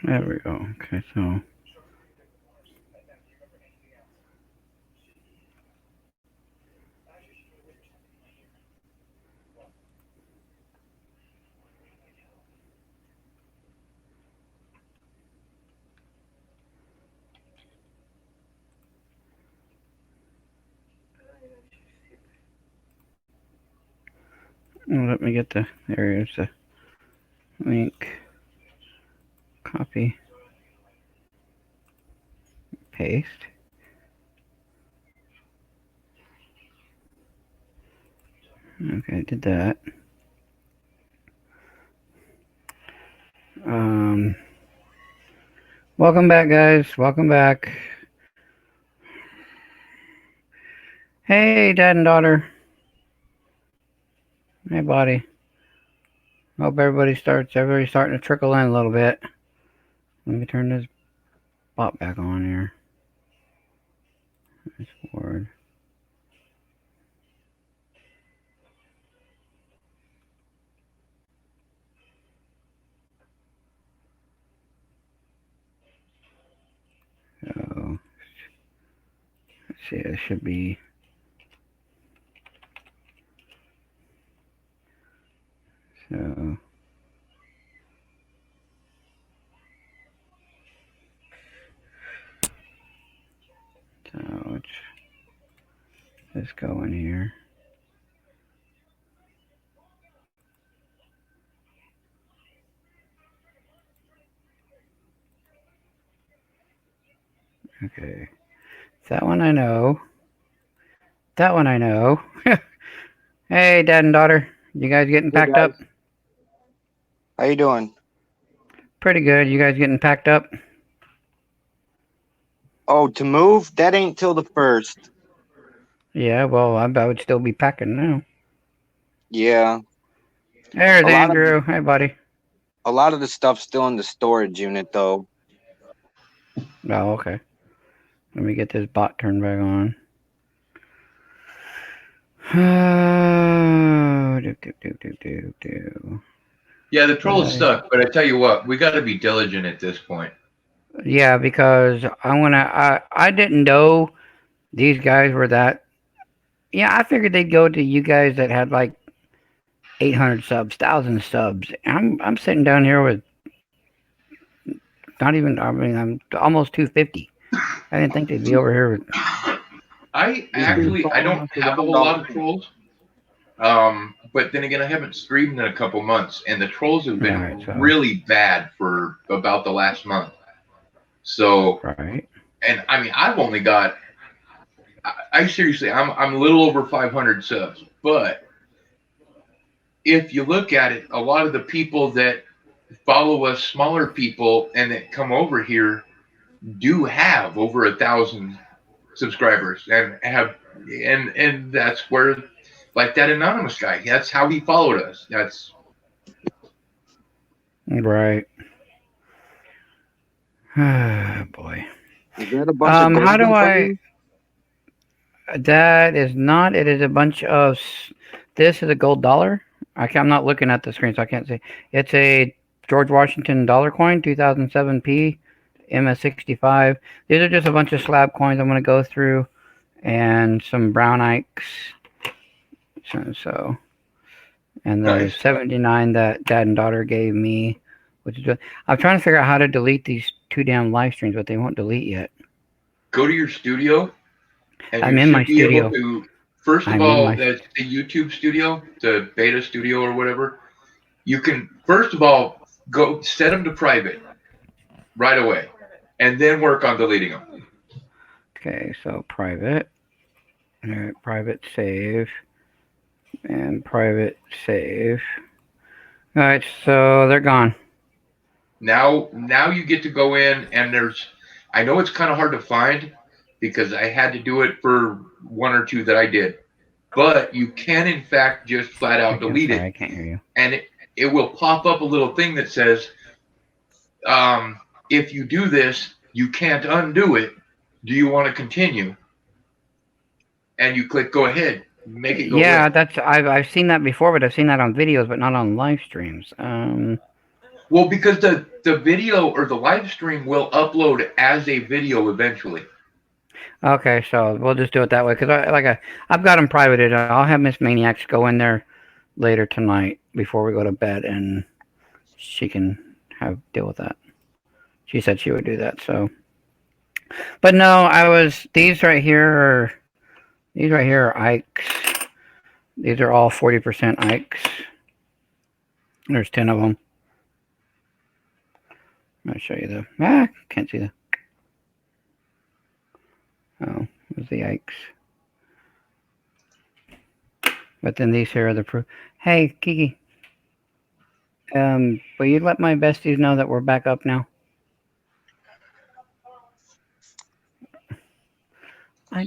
There we go. Okay, so let me get the there's the link. Copy, paste. Okay, did that. Um, welcome back, guys. Welcome back. Hey, dad and daughter. Hey, buddy. Hope everybody's starting to trickle in a little bit. Let me turn this bot back on here. Nice forward. So let's see, it should be so. So let's go in here. Okay, that one I know. That one I know. Hey, dad and daughter. You guys getting Hey packed guys, up? how you doing? Pretty good. You guys getting packed up? Oh, to move? That ain't till the first. Yeah, well, I would still be packing now. Yeah, There's a lot of Andrew. Hey, buddy. a lot of the stuff's still in the storage unit though. Oh, okay. Let me get this bot turned back on. Do. Yeah, the What did trolls I? suck, but I tell you what, we got to be diligent at this point. Yeah, because I didn't know these guys were that. Yeah, I figured they'd go to you guys that had like 800 subs, 1,000 subs. I'm sitting down here with not even. I mean, I'm almost 250. I didn't think they'd be over here with. These things I following don't us have a around whole all lot the of time. trolls. But then again, I haven't streamed in a couple months, and the trolls have All right, been so really bad for about the last month. So, right. and I mean, I've only got, I seriously, I'm a little over 500 subs. But if you look at it, a lot of the people that follow us, smaller people, and that come over here, do have over 1,000 subscribers and that's where, like that anonymous guy, that's how he followed us. That's Right. Boy. Is that a bunch of How do golden I? coins? That is not. It is a bunch of. This is a gold dollar. I'm not looking at the screen, so I can't see. It's a George Washington dollar coin, 2007 P, MS65. These are just a bunch of slab coins I'm going to go through, and some brown ikes. So and the nice. 79 that dad and daughter gave me, which is. I'm trying to figure out how to delete these two damn live streams, but they won't delete yet. Go to your studio, and you I'm in my should be able studio. to. First of I'm in all, my. that's the YouTube studio, the beta studio or whatever. You can first of all go set them to private right away, and then work on deleting them. Okay, so private. Private save and private save. All right, so they're gone. Now you get to go in, and there's. I know it's kind of hard to find because I had to do it for one or two that I did, but you can in fact just flat out I'm delete sorry, it, I can't hear you. and it will pop up a little thing that says, um, if you do this, you can't undo it. Do you want to continue? And you click go ahead, make it go Yeah, away. that's I've seen that before, but I've seen that on videos, but not on live streams. Well, because the video or the live stream will upload as a video eventually. Okay, so we'll just do it that way because I've got them privated. I'll have Miss Maniacs go in there later tonight before we go to bed, and she can deal with that. She said she would do that. So, but no, these right here are Ike's. These are all 40% Ike's. There's 10 of them. I'll show you can't see the. Oh, there's the Ike's. But then these here are the proof. Hey, Kiki. Will you let my besties know that we're back up now?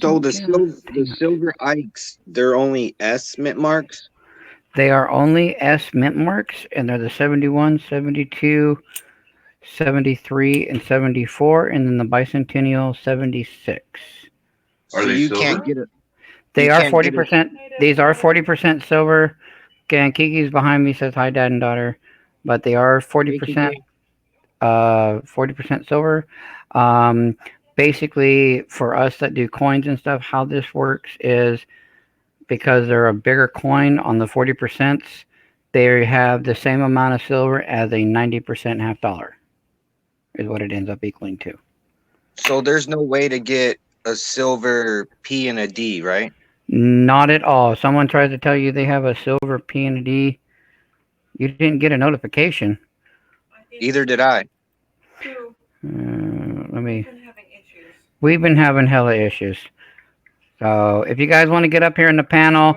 So the silver Ikes, they're only S mint marks. They are only S mint marks, and they're the 71, 72, 73, and 74, and then the Bicentennial 76. Are So they you silver? can't get it. They You are can't get 40%. These are 40% silver. Again, Kiki's behind me says hi, Dad and daughter, but they are 40%. 40% silver. Basically, for us that do coins and stuff, how this works is because they're a bigger coin on the 40%, they have the same amount of silver as a 90% half dollar, is what it ends up equaling to. So there's no way to get a silver P and a D, right? Not at all. Someone tries to tell you they have a silver P and a D, you didn't get a notification. Either did I. We've been having hella issues. So if you guys want to get up here in the panel,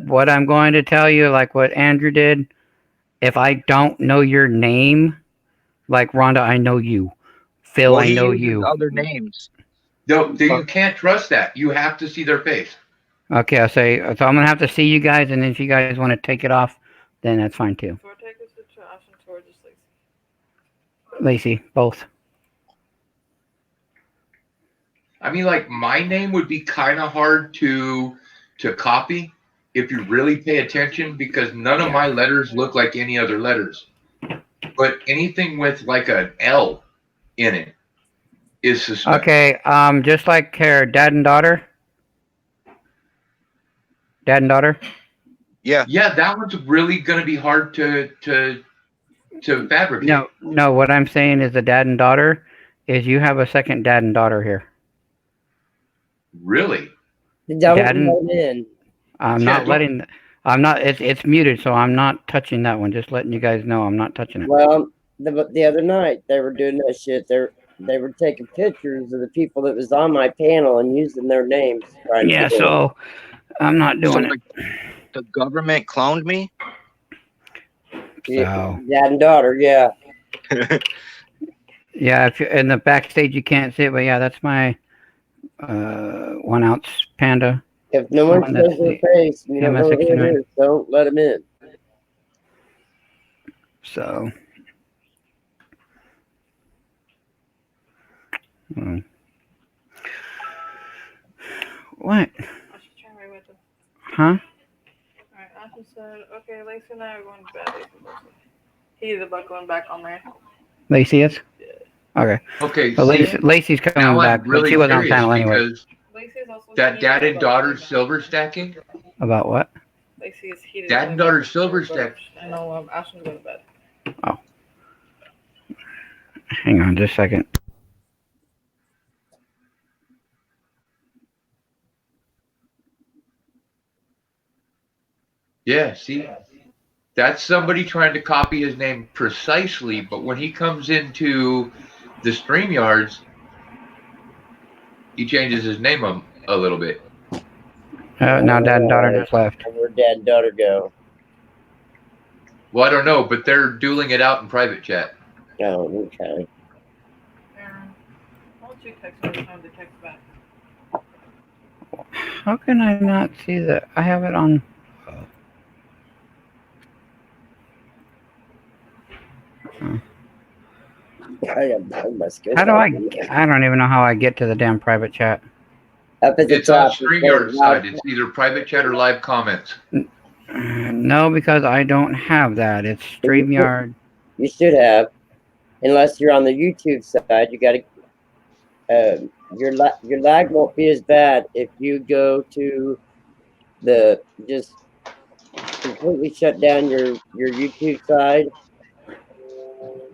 what I'm going to tell you, like what Andrew did, if I don't know your name, like Rhonda, I know you. Phil, Well, I he know uses you. other names. No, you can't trust that. You have to see their face. Okay, so I'm gonna have to see you guys, and then if you guys want to take it off, then that's fine too. Lacey, both. I mean, like my name would be kind of hard to copy if you really pay attention because none of my letters look like any other letters. But anything with like an L in it is suspect. Okay, just like here, dad and daughter. Dad and daughter. Yeah. Yeah, that one's really gonna be hard to fabricate. No. What I'm saying is the dad and daughter is you have a second dad and daughter here. Really? Don't Dad and- let in. I'm Yeah, not letting. I'm not. It's muted, so I'm not touching that one. Just letting you guys know, I'm not touching it. Well, the other night they were doing that shit. They were taking pictures of the people that was on my panel and using their names. Yeah, so I'm not doing So it. the government cloned me. So dad and daughter, yeah. yeah, if you're in the backstage, you can't see it, but yeah, that's my 1 ounce panda. If no one Oh, and that's shows their the face, you don't know who MS69. it is. Don't let them in. So. What? Huh? Alright, Ashley said, okay, Lacey and I are going to bed. He's about going back on there. Lacey is? Okay. Okay. So see, Lacey's coming now back, I'm but really she wasn't on curious panel anyway. because Lacey is also that heated dad and about daughter bed. silver stacking. About what? Lacey is heated. Dad about and daughter bed. silver stack. I know Ashley's going to bed. Hang on just a second. Yeah, see, that's somebody trying to copy his name precisely, but when he comes into the StreamYards, he changes his name a little bit. Now dad and daughter just left. Where'd dad and daughter go? Well, I don't know, but they're dueling it out in private chat. Oh, okay. Aaron, why don't you text me time to text back? How can I not see that? I have it on. I must go. How do I don't even know how I get to the damn private chat. Up at the It's on top. StreamYard side. It's either private chat or live comments. No, because I don't have that. It's StreamYard. You should have, unless you're on the YouTube side. You got to. Your lag won't be as bad if you go to the just completely shut down your YouTube side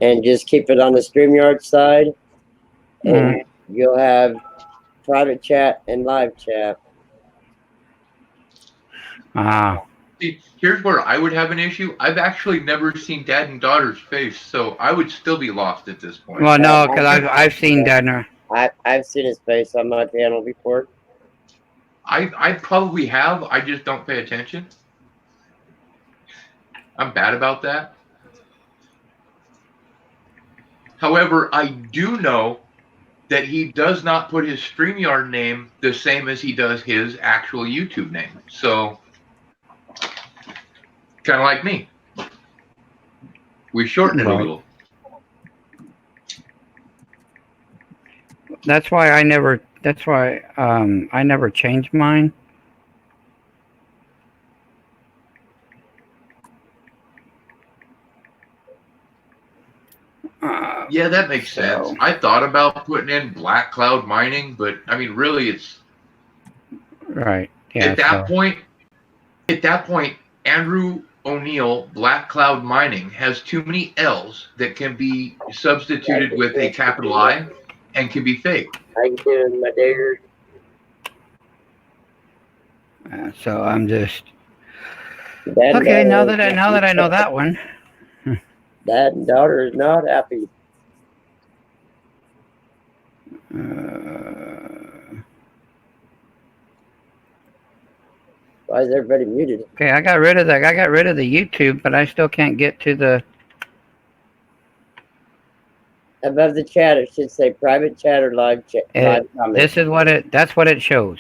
and just keep it on the StreamYard side, and you'll have private chat and live chat. See, here's where I would have an issue. I've actually never seen dad and daughter's face, so I would still be lost at this point. Well, no, because I've seen Dad. I've seen his face on my panel before. I probably have. I just don't pay attention. I'm bad about that. However, I do know that he does not put his StreamYard name the same as he does his actual YouTube name. So, kind of like me. We shorten it a little. That's why I never. That's why I never changed mine. Yeah, that makes sense. I thought about putting in Black Cloud Mining, but I mean, really, it's right. Yeah. At that point, Andrew O'Neill Black Cloud Mining has too many L's that can be substituted with a capital I and can be fake. How you doing, my dear? So I'm just okay. Now that I know that one. Dad and daughter is not happy. Why is everybody muted? Okay, I got rid of that. I got rid of the YouTube, but I still can't get to the. Above the chat, it should say private chat or live chat. Live comment. This is what it. That's what it shows.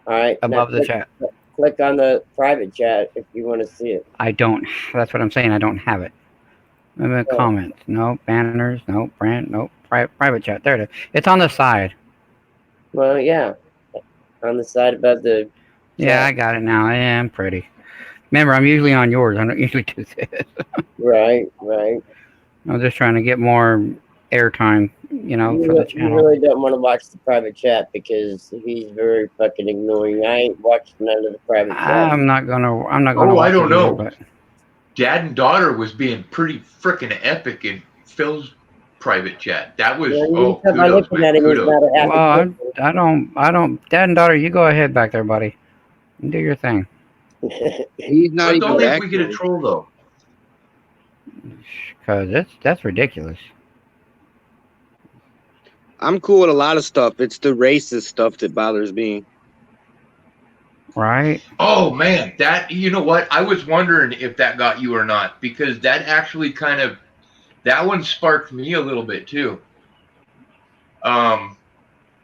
All right. Above the chat. Click on the private chat if you want to see it. I don't. That's what I'm saying. I don't have it. Comments. No banners. No brand. No private chat. There it is. It's on the side. Well, yeah, on the side above the. Yeah, I got it now. I am pretty. Remember, I'm usually on yours. I don't usually do this. Right. I'm just trying to get more airtime, for the channel. You really don't want to watch the private chat because he's very fucking annoying. I ain't watched none of the private chat. I'm not gonna. Oh, I don't know. But Dad and daughter was being pretty freaking epic in Phil's private chat. That was kudos, man, kudos. Well, I don't. Dad and daughter, you go ahead back there, buddy. Do your thing. He's not even only if we get a troll though. Because that's ridiculous. I'm cool with a lot of stuff. It's the racist stuff that bothers me. Right. Oh man, you know what? I was wondering if that got you or not, because that actually that one sparked me a little bit too.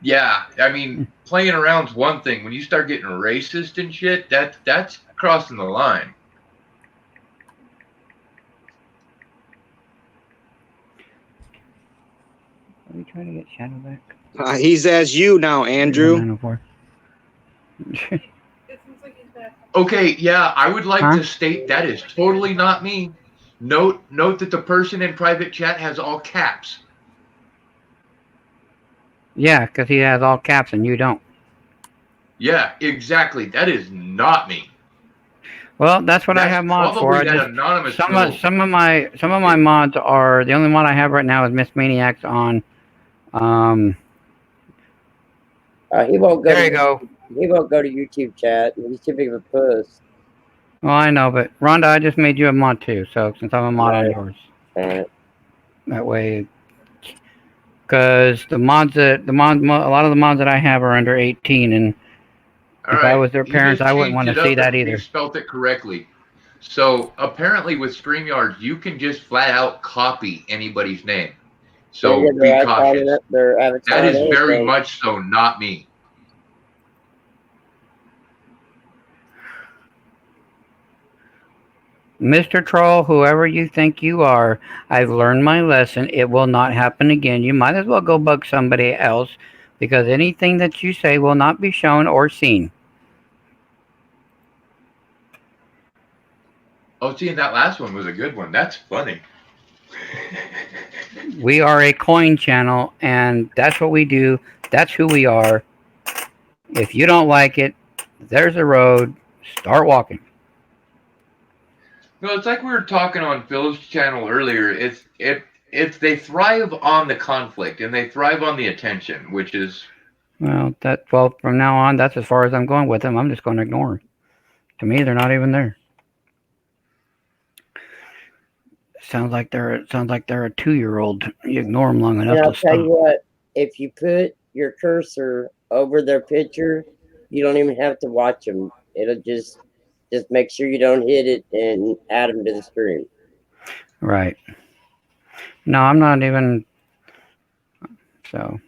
Yeah, I mean, playing around's one thing. When you start getting racist and shit, that's crossing the line. Are we trying to get Shadow back? He's as you now, Andrew. Okay, yeah, I would like to state that is totally not me. Note that the person in private chat has all caps. Yeah, because he has all caps and you don't. Yeah, exactly. That is not me. Well, that's what I have mods for. Some of my mods are the only one I have right now is Miss Maniacs on. He won't go. There you go. He won't go to YouTube chat. He's too big of a puss. Well, I know, but Rhonda, I just made you a mod too. So since I'm a mod on yours, that way, because a lot of the mods that I have are under 18, and if I was their parents, I wouldn't want to see that either. You spelled it correctly. So apparently, with StreamYard, you can just flat out copy anybody's name. So be cautious. That is very much so not me. Mr. Troll, whoever you think you are, I've learned my lesson. It will not happen again. You might as well go bug somebody else, because anything that you say will not be shown or seen. Oh, see, and that last one was a good one. That's funny. We are a coin channel, and that's what we do. That's who we are. If you don't like it, there's a road. Start walking. No, it's like we were talking on Phil's channel earlier. It's they thrive on the conflict and they thrive on the attention, which is Well, from now on, that's as far as I'm going with them. I'm just going to ignore them. To me, they're not even there. Sounds like they're a 2-year-old. You ignore them long enough And I'll to tell you stop. what, if you put your cursor over their picture, you don't even have to watch them. It'll just make sure you don't hit it and add them to the stream. Right. No, I'm not even. So.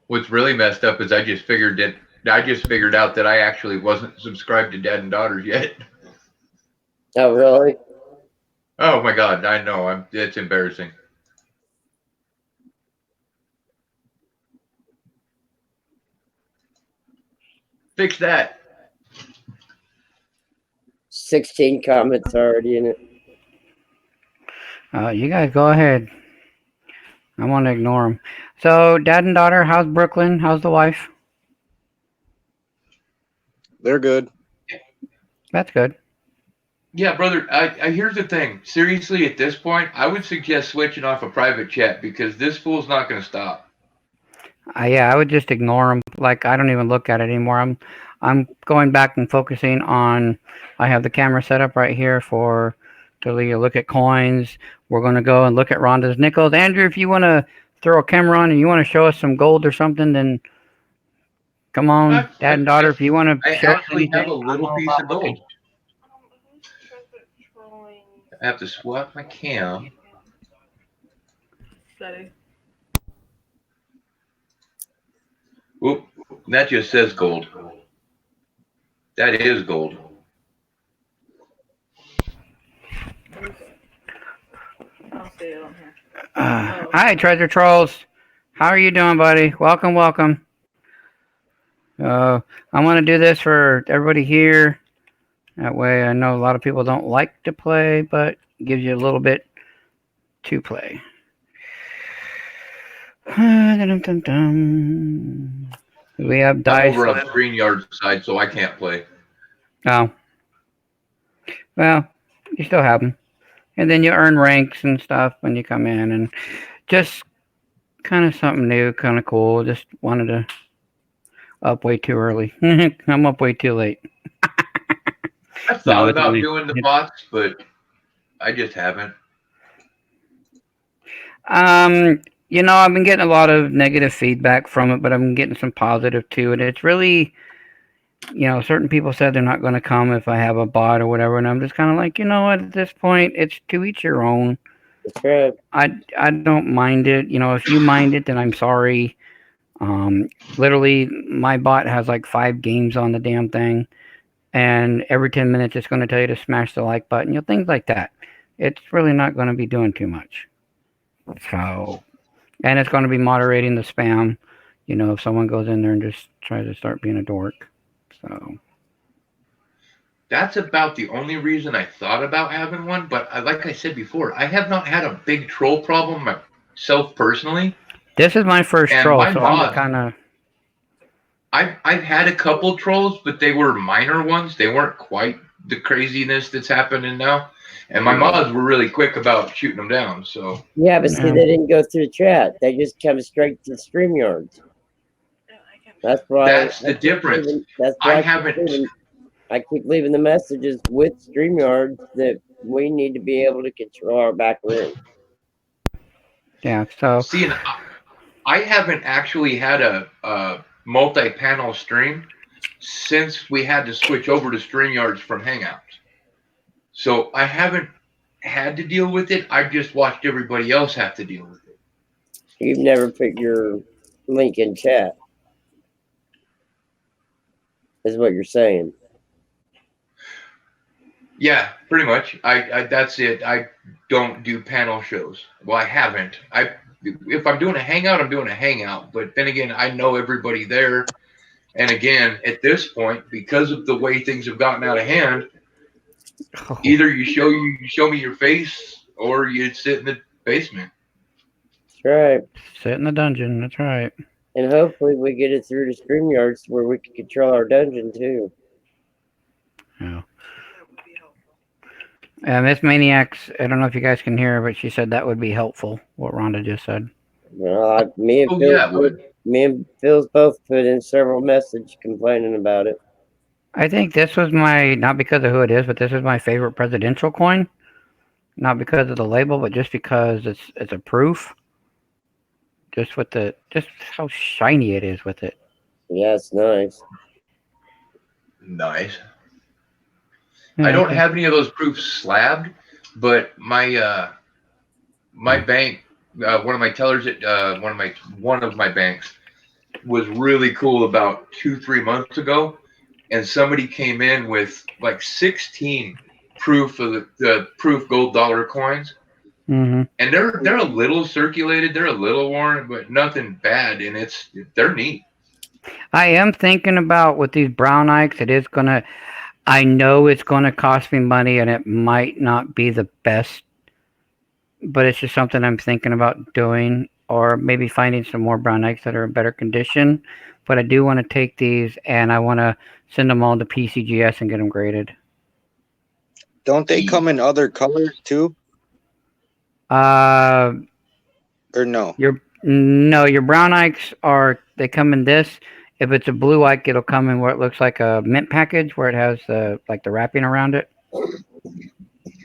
what's really messed up is I just figured out that I actually wasn't subscribed to Dad and Daughters yet. Oh, really? Oh my God, I know. It's embarrassing. Fix that. 16 comments already in it. You guys go ahead. I want to ignore them. So, dad and daughter, how's Brooklyn? How's the wife? They're good. That's good. Yeah, brother. I here's the thing. Seriously, at this point, I would suggest switching off a private chat because this fool's not going to stop. Yeah, I would just ignore them. Like, I don't even look at it anymore. I'm going back and focusing on. I have the camera set up right here to look at coins. We're going to go and look at Rhonda's nickels. Andrew, if you want to throw a camera on and you want to show us some gold or something, then come on, dad and daughter. If you want to I show us actually have a anything, little I'm piece all of about looking. gold. Who's trolling? I have to swap my cam. Steady. Oop, that just says gold. That is gold. I'll see it on here. Hi, Treasure Trolls. How are you doing, buddy? Welcome, welcome. I'm going to do this for everybody here. That way I know a lot of people don't like to play, but it gives you a little bit to play. We have I'm dice. over on StreamYard's side, so I can't play. Oh. Well, you still have them. And then you earn ranks and stuff when you come in. And just kind of something new, kind of cool. Just wanted to up way too early. I'm up way too late. I thought about doing the bots, but I just haven't. You know, I've been getting a lot of negative feedback from it, but I'm getting some positive too. And it's really, you know, certain people said they're not going to come if I have a bot or whatever. And I'm just kind of like, you know what, at this point, it's to each your own. That's right. I don't mind it. You know, if you mind it, then I'm sorry. Literally, my bot has like 5 games on the damn thing. And every 10 minutes, it's going to tell you to smash the like button, you know, things like that. It's really not going to be doing too much. So, and it's going to be moderating the spam, you know, if someone goes in there and just tries to start being a dork. So, that's about the only reason I thought about having one. But like I said before, I have not had a big troll problem myself personally. This is my first and troll, my so mod, I'm kind of. I've had a couple trolls, but they were minor ones. They weren't quite the craziness that's happening now. And my mods were really quick about shooting them down. So yeah, but see, they didn't go through the chat. They just come straight to the StreamYards. That's why. That's the difference. That's why I keep leaving the messages with StreamYards that we need to be able to control our back room. Yeah. So see, and I haven't actually had a multi-panel stream since we had to switch over to StreamYards from Hangouts. So I haven't had to deal with it. I've just watched everybody else have to deal with it. You've never put your link in chat, is what you're saying. Yeah, pretty much. I that's it. I don't do panel shows. Well, I haven't. If I'm doing a hangout, I'm doing a hangout. But then again, I know everybody there, And again, at this point, because of the way things have gotten out of hand, Oh, either you show me your face, or you sit in the basement. That's right. sit in the dungeon. That's right. And hopefully we get it through the StreamYards where we can control our dungeon too. Yeah. And Miss Maniacs, I don't know if you guys can hear her, but she said that would be helpful, what Rhonda just said. Well, me and Oh Phil, yeah, it would. me and Phil's both put in several messages complaining about it. I think this was my, not because of who it is, but this is my favorite presidential coin. Not because of the label, but just because it's a proof. Just how shiny it is with it. Yeah, it's nice. Nice. Yeah, I don't okay. have any of those proofs slabbed, but my my bank, one of my tellers at one of my banks was really cool about 2-3 months ago, and somebody came in with like 16 proof of the proof gold dollar coins, Mm-hmm. and they're a little circulated, they're a little worn, but nothing bad, and they're neat. I am thinking about with these brown ikes, I know it's gonna cost me money and it might not be the best, but it's just something I'm thinking about doing, or maybe finding some more brown ikes that are in better condition. But I do want to take these and I want to send them all to PCGS and get them graded. Don't they come in other colors too? Uh, Or no? your brown ikes they come in this. If it's a blue ike, it'll come in where it looks like a mint package, where it has the wrapping around it.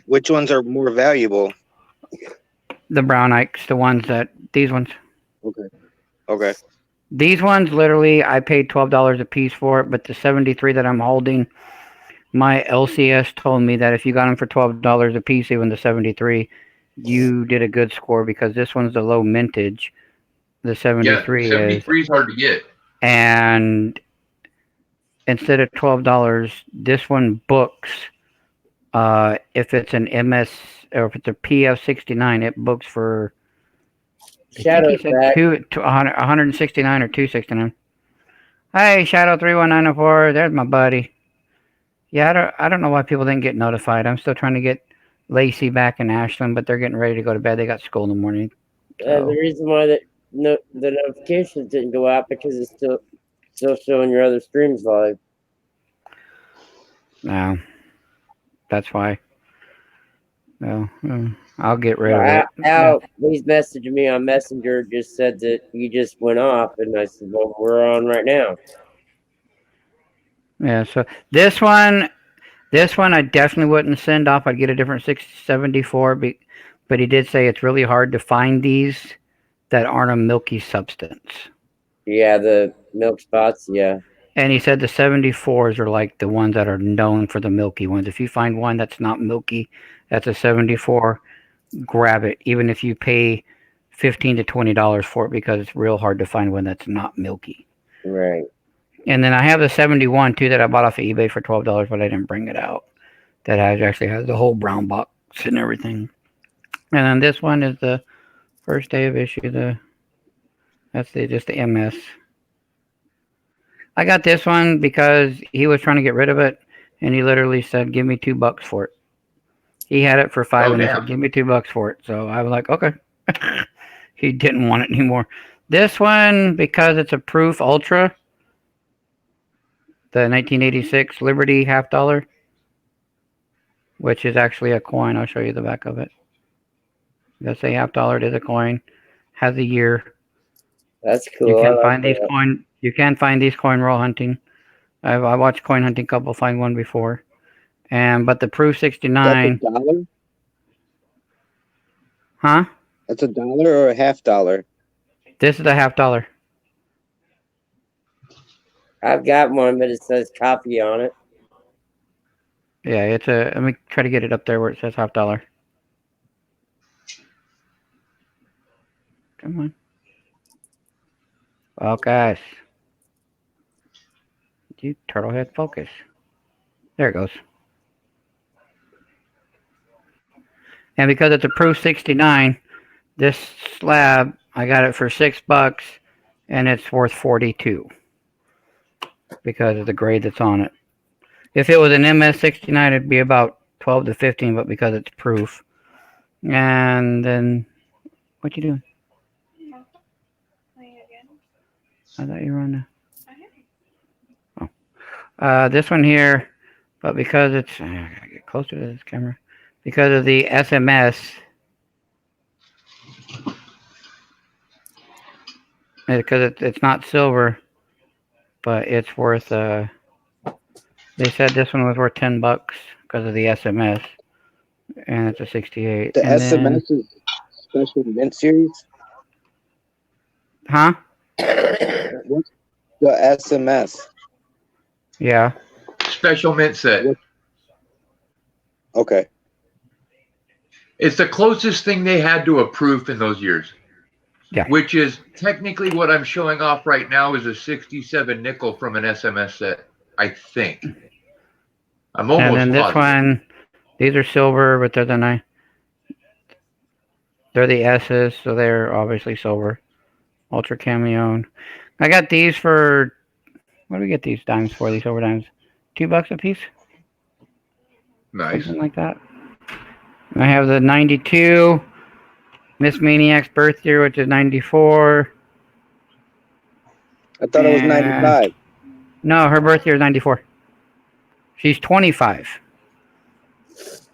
Which ones are more valuable? The brown ikes, these ones. Okay. These ones, literally, I paid $12 a piece for it, but the 73 that I'm holding, my LCS told me that if you got them for $12 a piece, even the 73, you did a good score, because this one's the low mintage. The 73 Yeah, 73 is hard to get. And instead of $12, this one books. If it's an MS or if it's a PF69, it books for Shadow back. 169 or 269. Hey, Shadow 31904, there's my buddy. Yeah, I don't know why people didn't get notified. I'm still trying to get Lacey back in Ashland, but they're getting ready to go to bed. They got school in the morning. The reason why the notifications didn't go out because it's still showing your other streams live. No, that's why. No, I'll get rid of it. Al, he's messaging me on Messenger, just said that you just went off, and I said, well, we're on right now. Yeah, so this one I definitely wouldn't send off. I'd get a different 674, but he did say it's really hard to find these that aren't a milky substance. Yeah, the milk spots, yeah. And he said the 74s are like the ones that are known for the milky ones. If you find one that's not milky, that's a 74, grab it, even if you pay $15 to $20 for it, because it's real hard to find one that's not milky. Right. And then I have the 71 too that I bought off of eBay for $12, but I didn't bring it out. That actually has the whole brown box and everything. And then this one is the first day of issue. Just the MS. I got this one because he was trying to get rid of it, and he literally said, "Give me $2 for it." He had it for $5, and he said, "Give me $2 for it." So I was like, "Okay." He didn't want it anymore. This one, because it's a Proof Ultra, the 1986 Liberty $50, which is actually a coin. I'll show you the back of it. That's a $50. It is a coin. Has a year. That's cool. You can find these coin. You can find these coin roll hunting. I watched Coin Hunting Couple find one before, but the Proof 69. That's $1? Huh? That's $1 or a $50? This is a $50. I've got one, but it says copy on it. Yeah, it's a. Let me try to get it up there where it says $50. Come on. Focus. You turtlehead, focus. There it goes. And because it's a Proof 69, this slab, I got it for $6, and it's worth 42. because of the grade that's on it. If it was an MS69, it'd be about 12 to 15, but because it's proof. And then, what you doing? Playing again. I thought you were on I am. this one here, but because it's, I gotta get closer to this camera, because of the SMS, because it's not silver, but it's worth, they said this one was worth $10 because of the SMS, and it's a 68. The And then, SMS is special mint series. huh? What's the SMS? Yeah. Special mint set. What? Okay. It's the closest thing they had to a proof in those years. Yeah. Which is technically what I'm showing off right now is a 67 nickel from an SMS set, I think. I'm almost And then this positive. one, these are silver, but they're the S's, so they're obviously silver. Ultra Cameo. I got these for, what do we get these dimes for? These silver dimes, $2 a piece, Nice. something like that. I have the 92 Miss Maniac's birth year, which is 94. I thought it was And- 95. No, her birth year is 94. She's 25.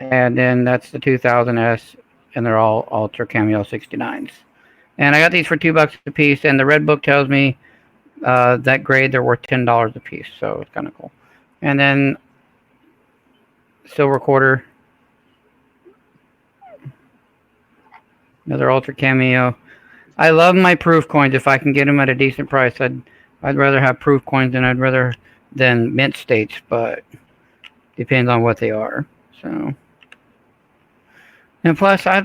And then that's the 2000S, and they're all Ultra Cameo 69s. And I got these for $2 a piece, and the red book tells me that grade they're worth $10 a piece, so it's kind of cool. And then silver quarter, another Ultra Cameo. I love my proof coins. If I can get them at a decent price, I'd rather have proof coins than mint states, but depends on what they are. So, and plus, I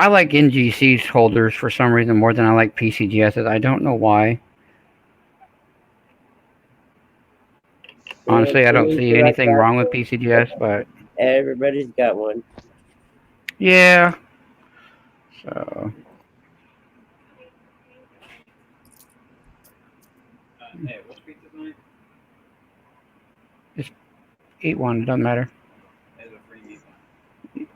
like NGC's holders for some reason more than I like PCGS's. I don't know why. Honestly, I don't see anything wrong with PCGS, but Everybody's got one. yeah. So, Hey, what's pizza tonight? eat one. It doesn't matter. There's a free meat.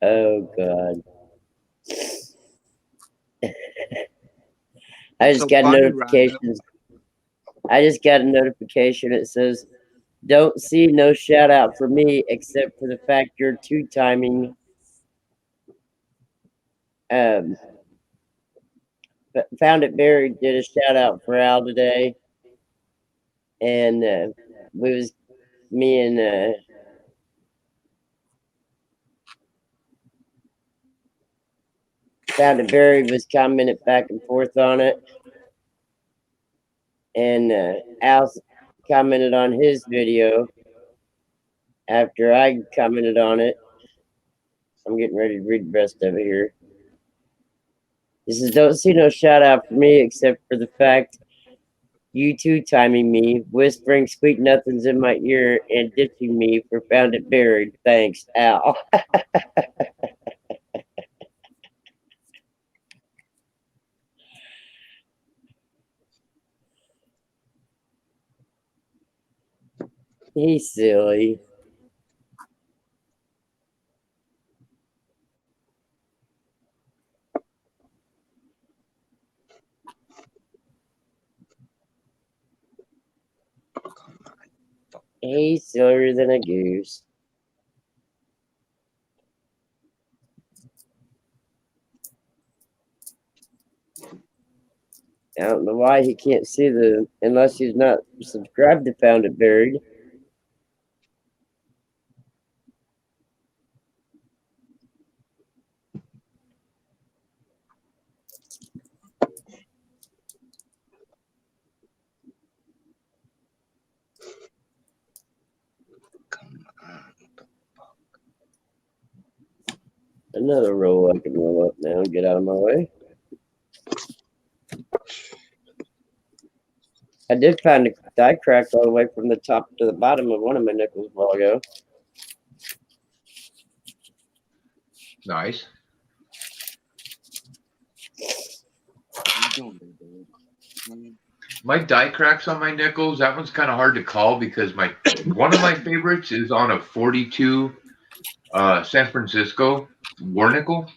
Oh God. I just So got funny, notifications. I just got a notification. It says, "Don't see no shout out for me except for the fact you're two timing." Found It Buried did a shout out for Al today, and me and Found It Buried was commenting back and forth on it, and Al commented on his video after I commented on it. I'm getting ready to read the rest of it here. He says, "Don't see no shout out for me except for the fact you two timing me, whispering sweet nothings in my ear, and ditching me for Found It Buried. Thanks, Al." He's silly. He's sillier than a goose. I don't know why he can't see the unless he's not subscribed to Found It Buried. Another roll I can roll up now and get out of my way. I did find a die crack all the way from the top to the bottom of one of my nickels a while ago. Nice. My die cracks on my nickels, that one's kind of hard to call because one of my favorites is on a 42 San Francisco war nickel,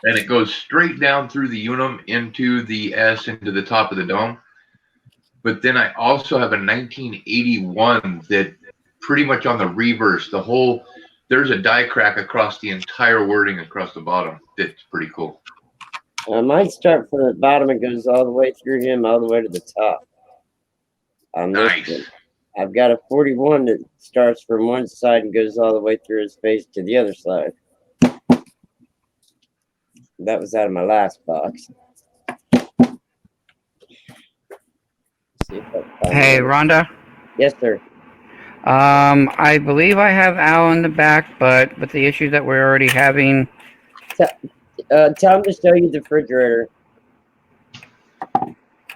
and it goes straight down through the unum into the S into the top of the dome. But then I also have a 1981 that pretty much on the reverse, there's a die crack across the entire wording across the bottom. That's pretty cool. I might start from the bottom and goes all the way through him, all the way to the top. On this Nice. one. I've got a 41 that starts from one side and goes all the way through his face to the other side. That was out of my last box. See if I can find Hey, it. Rhonda. Yes, sir. I believe I have Al in the back, but with the issues that we're already having, Tell him to show you the refrigerator.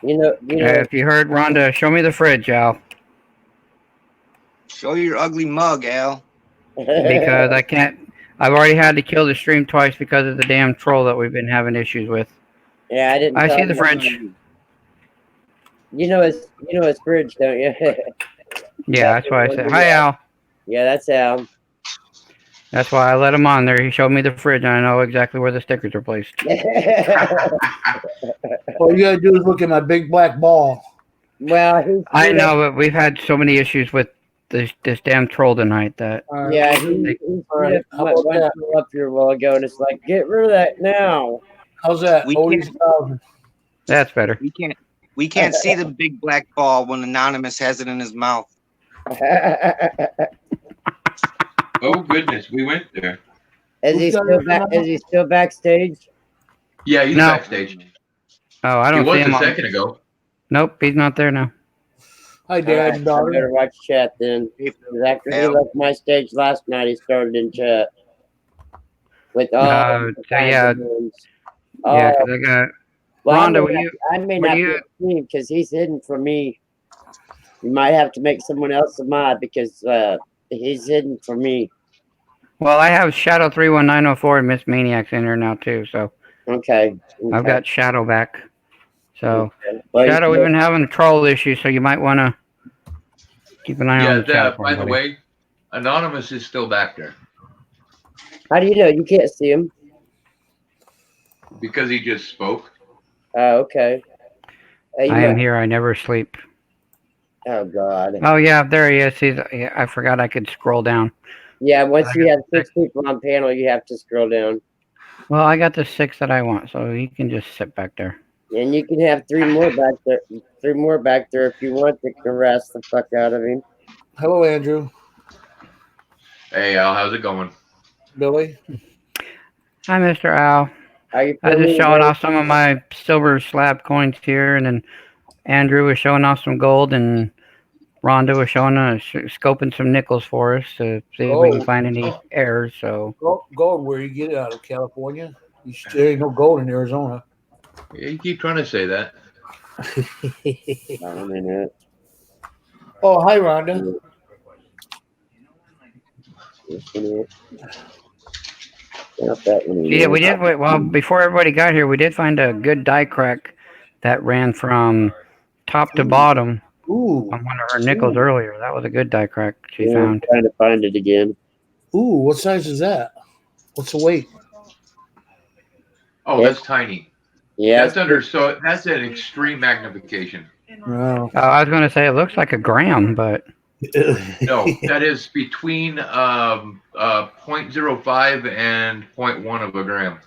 You know. if you heard Rhonda, show me the fridge, Al, Show your ugly mug, Al. because I can't. I've already had to kill the stream twice because of the damn troll that we've been having issues with. Yeah, I didn't. I tell see him the that. fridge. You know his fridge, don't you? Yeah, that's why I said, hi, Al. Yeah, that's Al. That's why I let him on there. He showed me the fridge, and I know exactly where the stickers are placed. All you gotta do is look at my big black ball. Well, I know, but we've had so many issues with this damn troll tonight that Yeah, How he right, how went about that? up here a while ago, and it's like, get rid of that now. How's that? We Oh, can't- he's 1,000. that's better. We can't see the big black ball when Anonymous has it in his mouth. Oh goodness, we went there. Is he still backstage? Yeah, he's No. backstage. Oh, I He don't was see him. a second ago. Nope, he's not there now. Hi, Dad Alright, and I daughter. better watch chat then. 'Cause after he left my stage last night, he started in chat with all So, kinds yeah, of names. yeah, Oh, because I got well, Rhonda, will you? I may will not you- be a because he's hidden from me. You might have to make someone else a mod because he's hidden from me. Well, I have Shadow 31904 and Miss Maniacs in here now too, so Okay. I've got Shadow back. So Well, you Shadow, we've can- been having a troll issue, so you might want to keep an eye Yeah, on the chat. for by him, the buddy. way, Anonymous is still back there How do you know? You can't see him. because he just spoke. Oh, okay. You I am might- here. I never sleep. Oh God. Oh yeah, there he is. Yeah, I forgot I could scroll down. Yeah, once I you got have 6 people on panel, you have to scroll down, Well, I got the 6 that I want, so he can just sit back there. and you can have 3 more back there. 3 more back there if you want to harass the fuck out of him. Hello, Andrew. Hey Al, how's it going? Billy. Hi, Mr. Al. Are you I was feeling just showing well? off some of my silver slab coins here, and then Andrew was showing off some gold, and Rhonda was showing us scoping some nickels for us to see if we can Oh. find any errors. So Gold, where you get it out of California? There ain't no gold in Arizona. Yeah, you keep trying to say that. Hold on a minute. Oh, hi, Rhonda. Just a minute. Not that one yeah, we anymore. did. Well, before everybody got here, we did find a good die crack that ran from top to bottom Ooh, on one of her nickels earlier. That was a good die crack she Yeah, I'm found. trying to find it again. ooh. What size is that? What's the weight? Oh, that's tiny. Yeah, That's an extreme magnification. Wow. I was going to say it looks like a gram, but No, that is between 0.05 and 0.1 of a gram.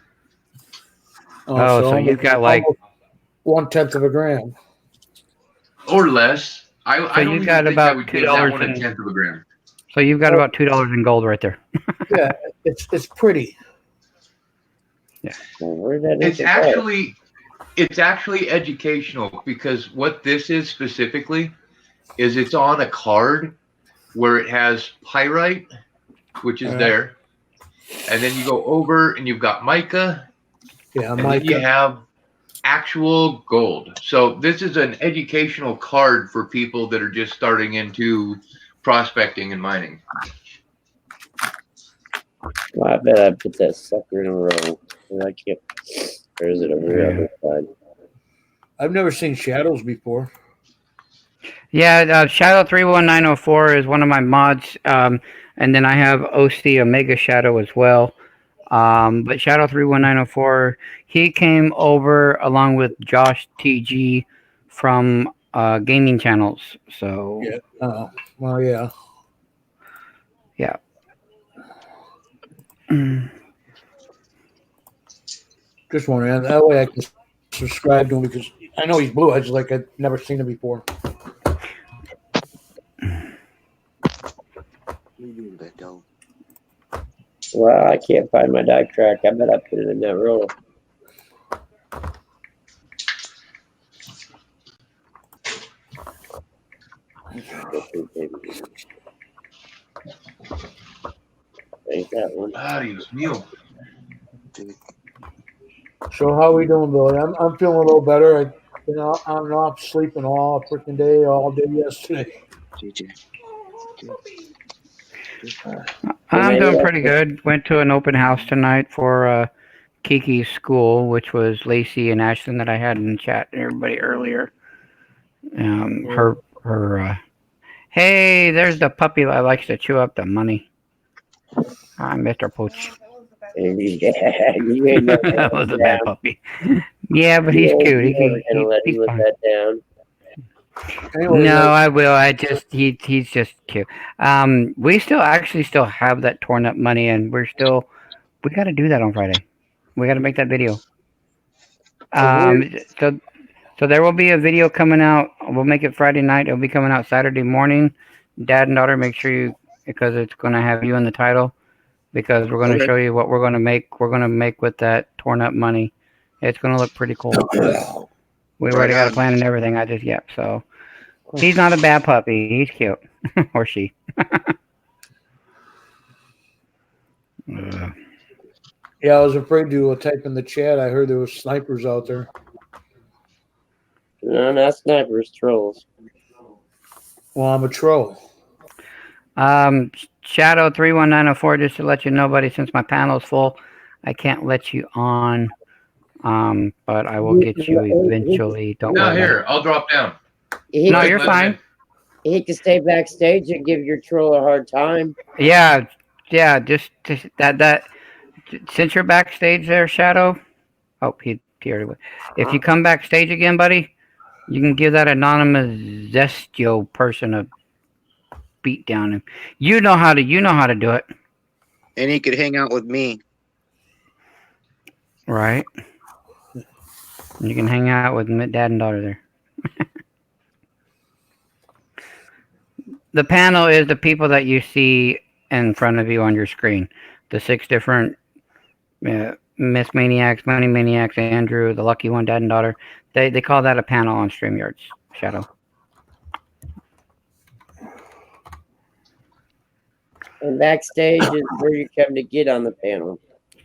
Oh, so you've got like, almost 1/10 of a gram. Or less. I So don't you've even got think about I would give that $2 one a and- 1/10 of a gram. so you've got about $2 in gold right there. Yeah, it's pretty. Well, where did that It's info go? actually educational, because what this is specifically is it's on a card where it has pyrite, which is there, and then you go over and you've got mica, Yeah, and then you Micah. have actual gold. So this is an educational card for people that are just starting into prospecting and mining. Well, I bet I put that sucker in a row. I can't. Or is it over here on this side? I've never seen shadows before. Yeah, Shadow 31904 is one of my mods, and then I have OC Omega Shadow as well. But Shadow 31904, he came over along with Josh TG from gaming channels. So Yeah. Well, yeah. Just wondering. That way I can subscribe to him because I know he's blue. I just like I've never seen him before. Well, I can't find my die track. I bet I put it in that row. Ain't that one? Adios, meal. So how we doing, Billy? I'm feeling a little better. I'm not sleeping all freaking day, all day yesterday. I'm doing pretty good. Went to an open house tonight for Kiki's school, which was Lacey and Ashlyn that I had in chat everybody earlier. Hey, there's the puppy that likes to chew up the money. Hi, Mr. Pooch. Yeah, you ain't never That was a down. bad puppy. Yeah, but he's You cute. ain't never gonna let He's him live fine. that down. Anyway, No, I will. He's just cute. We still have that torn up money, and we got to do that on Friday. We got to make that video. So there will be a video coming out. We'll make it Friday night. It'll be coming out Saturday morning. Dad and daughter, make sure because it's going to have you in the title, because we're going to show you what we're going to make. We're going to make with that torn up money. It's going to look pretty cool. We've already got a plan and everything. So he's not a bad puppy. He's cute. Or she. yeah, I was afraid to type in the chat. I heard there was snipers out there. No, not snipers, trolls. Well, I'm a troll. Shadow 31904, just to let you know, buddy, since my panel's full, I can't let you on. But I will get you eventually. Don't No, worry. here, I'll drop down. No, you're fine. He can stay backstage and give your troll a hard time. Yeah, just that. Since you're backstage there, Shadow. Oh, he already went. If you come backstage again, buddy, you can give that anonymous Zestio person a beat down. And you know how to do it, And he could hang out with me. right? You can hang out with dad and daughter there. The panel is the people that you see in front of you on your screen. The 6 different Miss Maniacs, Money Maniacs, Andrew, the lucky one, dad and daughter. They call that a panel on StreamYards, Shadow. And backstage is where you come to get on the panel.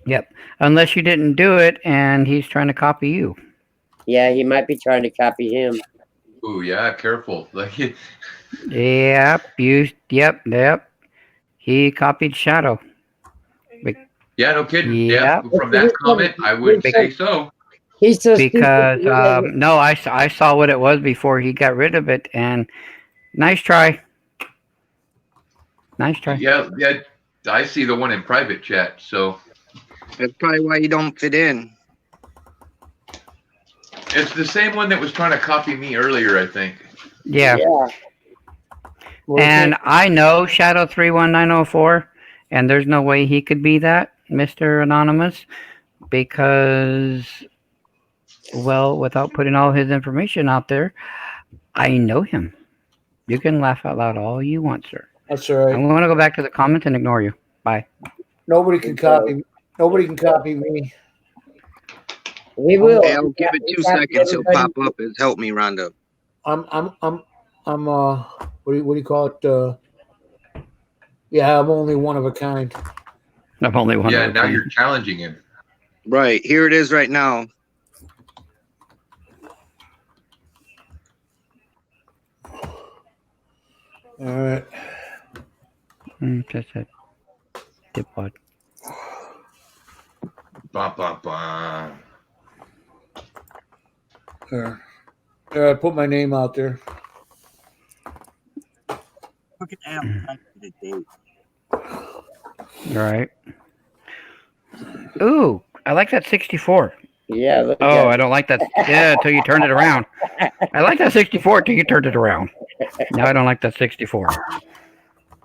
Yep. Unless you didn't do it and he's trying to copy you. Yeah, he might be trying to copy him. Ooh, yeah, careful. Like, Yep. Yep. He copied Shadow. yeah, no kidding. Yeah. Yeah, from that comment, I would say so. He's so Because stupid. no, I saw what it was before he got rid of it, and nice try. Yeah, I see the one in private chat. So That's probably why you don't fit in. it's the same one that was trying to copy me earlier, I think. Yeah. Well, And I know Shadow 31904, and there's no way he could be that, Mr. Anonymous, because, well, without putting all his information out there, I know him. You can laugh out loud all you want, sir. that's all right. I'm going to go back to the comments and ignore you. Bye. Nobody can copy. Nobody can copy me. We will. Hey, I'll give it 2 seconds. He'll pop up as help me, Rhonda. I'm what do you call it? Yeah, I'm only one of a kind. I'm only one. Yeah, now you're challenging him. Right, here it is right now. All right. Just a dipwad. Bah, bah, bah. There. There, I put my name out there. Look at that. The date. All right. Ooh, I like that 64. Yeah. Look at Oh, that. I don't like that. Yeah, until you turn it around. I like that 64 until you turned it around. Now I don't like that 64.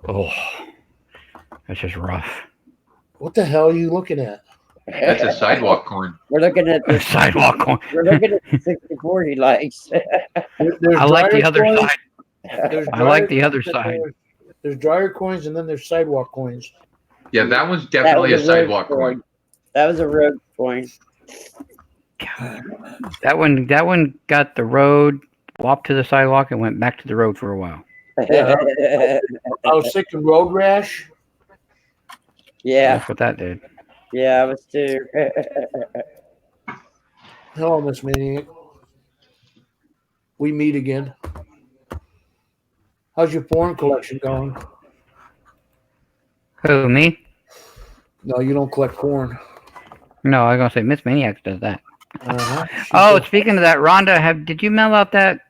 Oh, that's just rough. What the hell are you looking at? That's a sidewalk coin. We're looking at the Sidewalk coin. we're looking at the 64 he likes. There's I like the dryer other coins, side. there's I like dryer the other coins, side. There's dryer coins and then there's sidewalk coins. Yeah, that one's That definitely a was a road sidewalk coin. That was a road coin. That one got the road, walked to the sidewalk, and went back to the road for a while. Yeah. I was thinking road rash. Yeah, That's what that did. yeah, I was too. Hello, Miss Maniac. We meet again. How's your porn collection going? Who, me? No, you don't collect porn. No, I was gonna say Miss Maniacs does that. Uh-huh. Oh, speaking of that, Rhonda, did you mail out that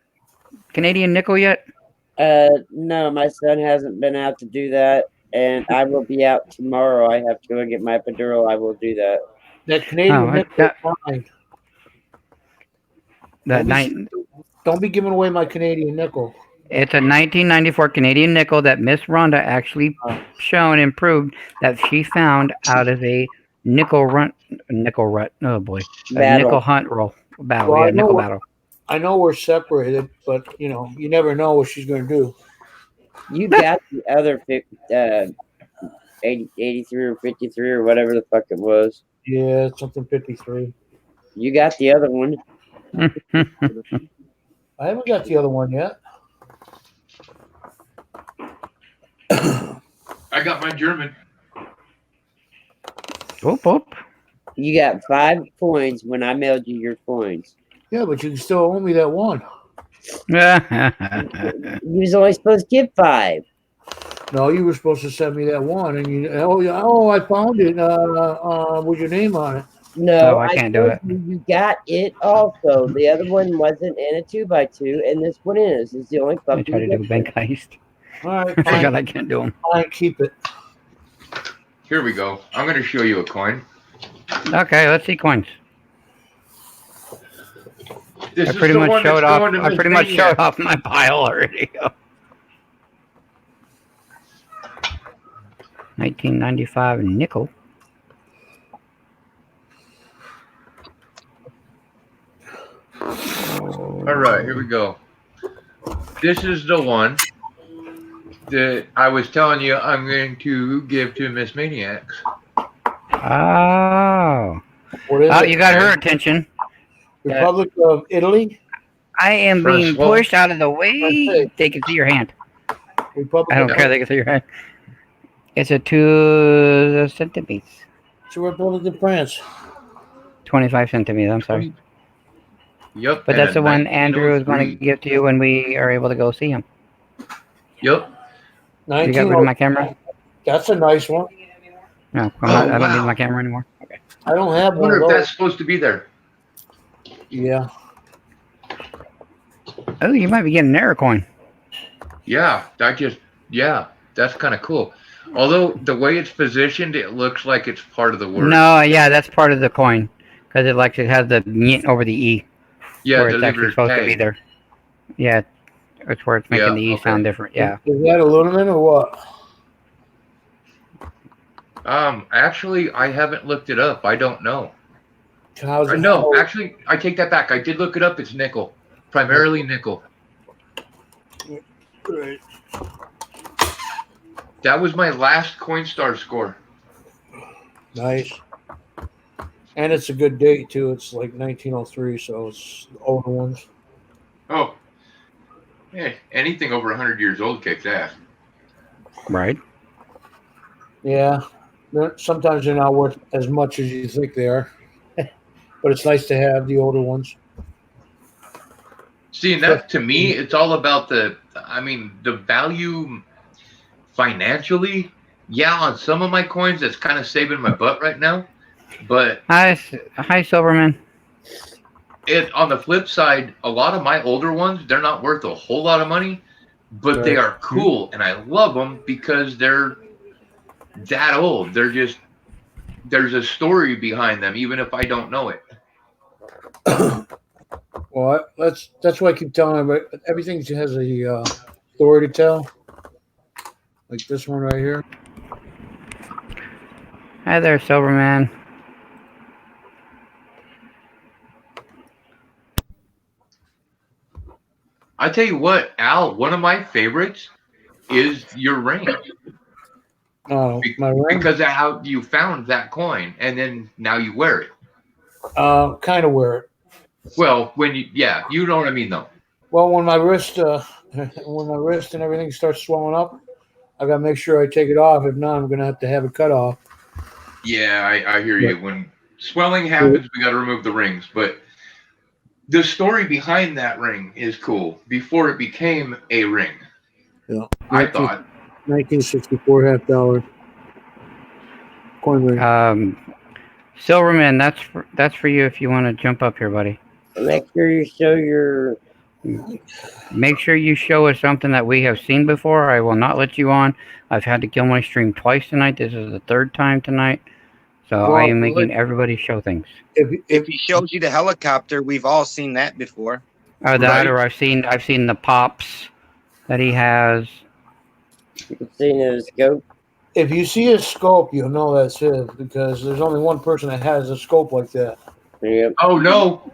Canadian nickel yet? No, my son hasn't been out to do that, and I will be out tomorrow. I have to go and get my epidural. I will do that. That Canadian Oh, nickel is fine. That Don't be- night. Don't be giving away my Canadian nickel. It's a 1994 Canadian nickel that Miss Rhonda actually shown and proved that she found out of a nickel rut. Oh boy, a Battle. nickel hunt roll battle. Well, I Yeah, know nickel what- battle. I know we're separated, but you know, you never know what she's going to do. You got the other 83 or 53 or whatever the fuck it was. Yeah, it's something 53. You got the other one. I haven't got the other one yet. I got my German. Whoop whoop. You got 5 coins when I mailed you your coins. Yeah, but you can still owe me that one. You was only supposed to give 5. No, you were supposed to send me that one, and you. Oh, yeah, oh, I found it. With your name on it. No, Oh, I can't do told it. You got it also. The other one wasn't in a 2x2, and this one is. It's the only I fucking try to do a difference. bank heist. All right, I forgot fine, I can't do them. fine, keep it. Here we go. I'm going to show you a coin. Okay, let's see coins. This I is pretty the much one showed that's off. going to I Miss pretty much Maniac. showed off my pile already. 1995 nickel. All right, here we go. This is the one that I was telling you I'm going to give to Miss Maniacs. Oh. What is Oh, it? you got her attention. Republic of Italy. I am First being one. pushed out of the way. They can see your hand. Republic I don't of care. They can see your hand. It's a 2 centimeters. It's a Republic of France. 25 centimeters. I'm sorry. Yep. But and that's the a one Andrew is going to 1903. give to you when we are able to go see him. Yep. You got rid of my camera? That's a nice one. No, Oh, I don't need wow. my camera anymore. Okay. I don't have I one wonder of if those. that's supposed to be there. Yeah. Oh, you might be getting an error coin. Yeah, that's kind of cool. Although the way it's positioned, it looks like it's part of the word. No, yeah, that's part of the coin because it has the yin over the e yeah, where it's actually delivered supposed to be tag. there. Yeah, It's where it's making Yeah, the E okay. sound different. Yeah. Is that aluminum or what? Actually, I haven't looked it up. I don't know. How's it? No, actually, I take that back. I did look it up. It's nickel, primarily nickel. Right. That was my last Coinstar score. Nice. And it's a good date too. It's like 1903, so it's the older ones. Oh, yeah. Anything over 100 years old kicks ass. Right. Yeah. Sometimes they're not worth as much as you think they are. But it's nice to have the older ones. See, and that to me, it's all about the value financially. Yeah, on some of my coins, that's kind of saving my butt right now. But Hi, Silverman. on the flip side, a lot of my older ones, they're not worth a whole lot of money, but they are cool, and I love them because they're that old. There's a story behind them, even if I don't know it. Well, that's why I keep telling everybody everything has a story to tell. Like this one right here. Hi there, Silverman. I tell you what, Al, one of my favorites is your ring. Oh, my ring. Because of how you found that coin, and then now you wear it. Kind of wear it. Well, you know what I mean, though. Well, when my wrist and everything starts swelling up, I gotta make sure I take it off. If not, I'm gonna have to have it cut off. Yeah, I hear you. When swelling happens, we got to remove the rings. But the story behind that ring is cool. Before it became a ring, Yeah, I thought. 1964 $half coin ring. Silverman, that's for you if you want to jump up here, buddy. Make sure you show your. Make sure you show us something that we have seen before. I will not let you on. I've had to kill my stream twice tonight. This is the third time tonight. So Well, I am making everybody show things. If he shows you the helicopter, we've all seen that before. That, Right. or I've seen the pops that he has. You've seen his scope. If you see his scope, you'll know that's his because there's only one person that has a scope like that. Yep. Oh no,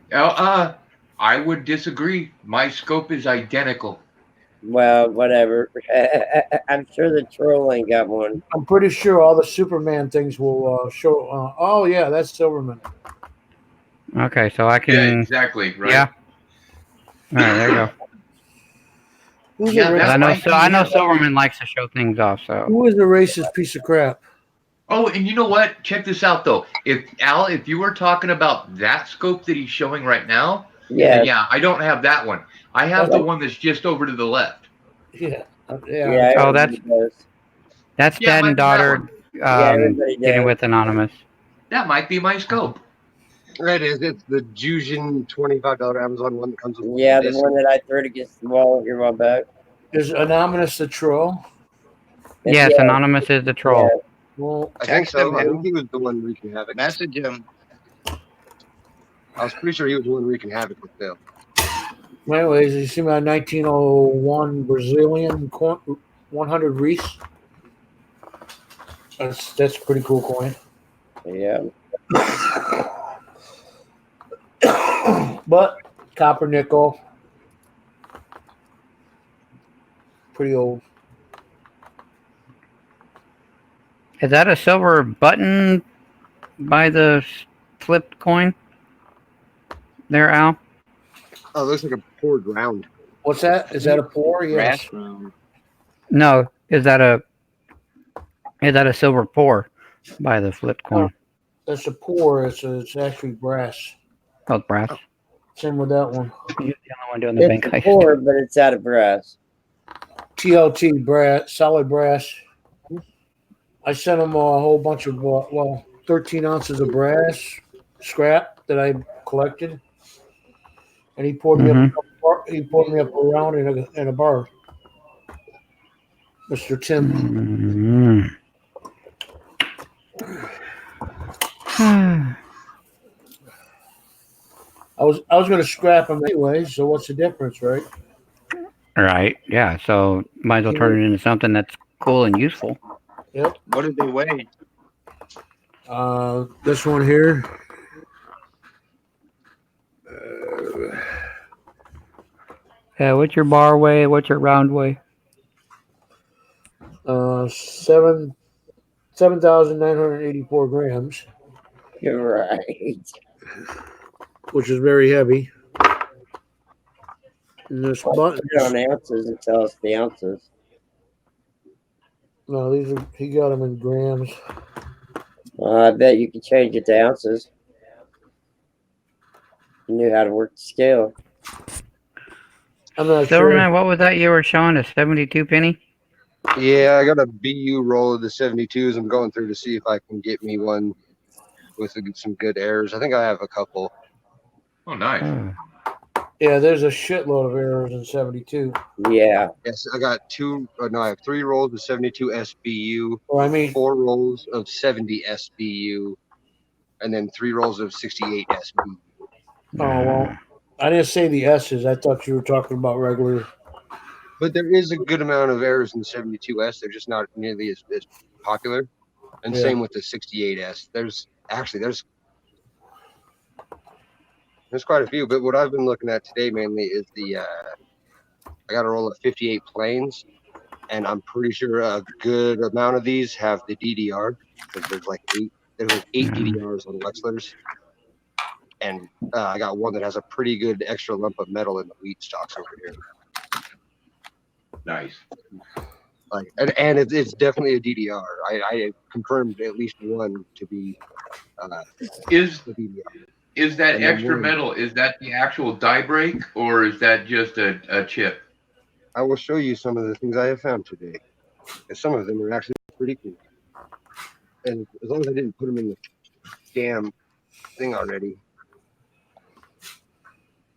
I would disagree. My scope is identical. Well, whatever. I'm sure the troll ain't got one. I'm pretty sure all the Superman things will show. Oh yeah, that's Silverman. Okay, so I can. Yeah, exactly. Right. Yeah. All right, there you go. Who's Yeah, a that's racist, I know Silverman likes to show things off. So who is a racist piece of crap? Oh, and you know what? Check this out, though. If you were talking about that scope that he's showing right now, Yeah. then yeah, I don't have that one. I have the one that's just over to the left. Yeah, Yeah. Oh, everybody does. that's Yeah, dad and might be that daughter everybody getting does. with Anonymous. That might be my scope. That is, it's the Jusian $25 Amazon one that comes with Yeah, the this. one that I threw against the wall here my back. Is Anonymous the troll? Yes, Yeah. Anonymous is the troll. Yeah. Well, I think Text so. him, I man. think he was the one wreaking havoc. Message him. I was pretty sure he was the one wreaking havoc with Bill. anyways, you see my 1901 Brazilian 100 Reese. That's a pretty cool coin. Yeah. But copper nickel, pretty old. Is that a silver button by the flipped coin? There, Al. Oh, it looks like a poured round. What's that? Is that a pour? Yes. Grass room. No, is that a silver pour by the flipped coin? That's a pour. It's actually brass. Called brass. Same with that one. You're the only one doing the bank It's a heist. pour, but it's out of brass. TLT brass, solid brass. I sent him a whole bunch of 13 ounces of brass scrap that I collected, and he poured me up. He poured me up a round in a bar. Mr. Tim. I was going to scrap him anyway. So what's the difference, right? Right. Yeah. So might as well turn it into something that's cool and useful. Yep. What did they weigh? This one here. Yeah. What's your bar weigh? What's your round weigh? 7,984 grams, You're right. which is very heavy. And this button. Put it on ounces and tell us the ounces. No, these are. He got them in grams. I bet you could change it to ounces. You knew how to work the scale. I'm not Silverman, what was that you were showing? A 72 penny? Yeah, I got a BU roll of the 72s. I'm going through to see if I can get me one with some good errors. I think I have a couple. Oh, nice. Oh. Yeah, there's a shitload of errors in 72. Yeah. Yes, I got I have 3 rolls of 72 SBU, Or I mean, 4 rolls of 70 SBU, and then 3 rolls of 68 SBU. oh well, I didn't say the S's. I thought you were talking about regular. But there is a good amount of errors in 72S. They're just not nearly as popular. And Yeah. same with the 68S. There's quite a few. But what I've been looking at today mainly is I got a roll of 58 planes, and I'm pretty sure a good amount of these have the DDR because there's like 8 DDRs on Wexlers. And I got one that has a pretty good extra lump of metal in the wheat stocks over here. Nice. Like, and it's definitely a DDR. I confirmed at least one to be Is the DDR. is that And then extra one- metal? Is that the actual die break, or is that just a chip? I will show you some of the things I have found today. And some of them are actually pretty cool. And as long as I didn't put them in the damn thing already.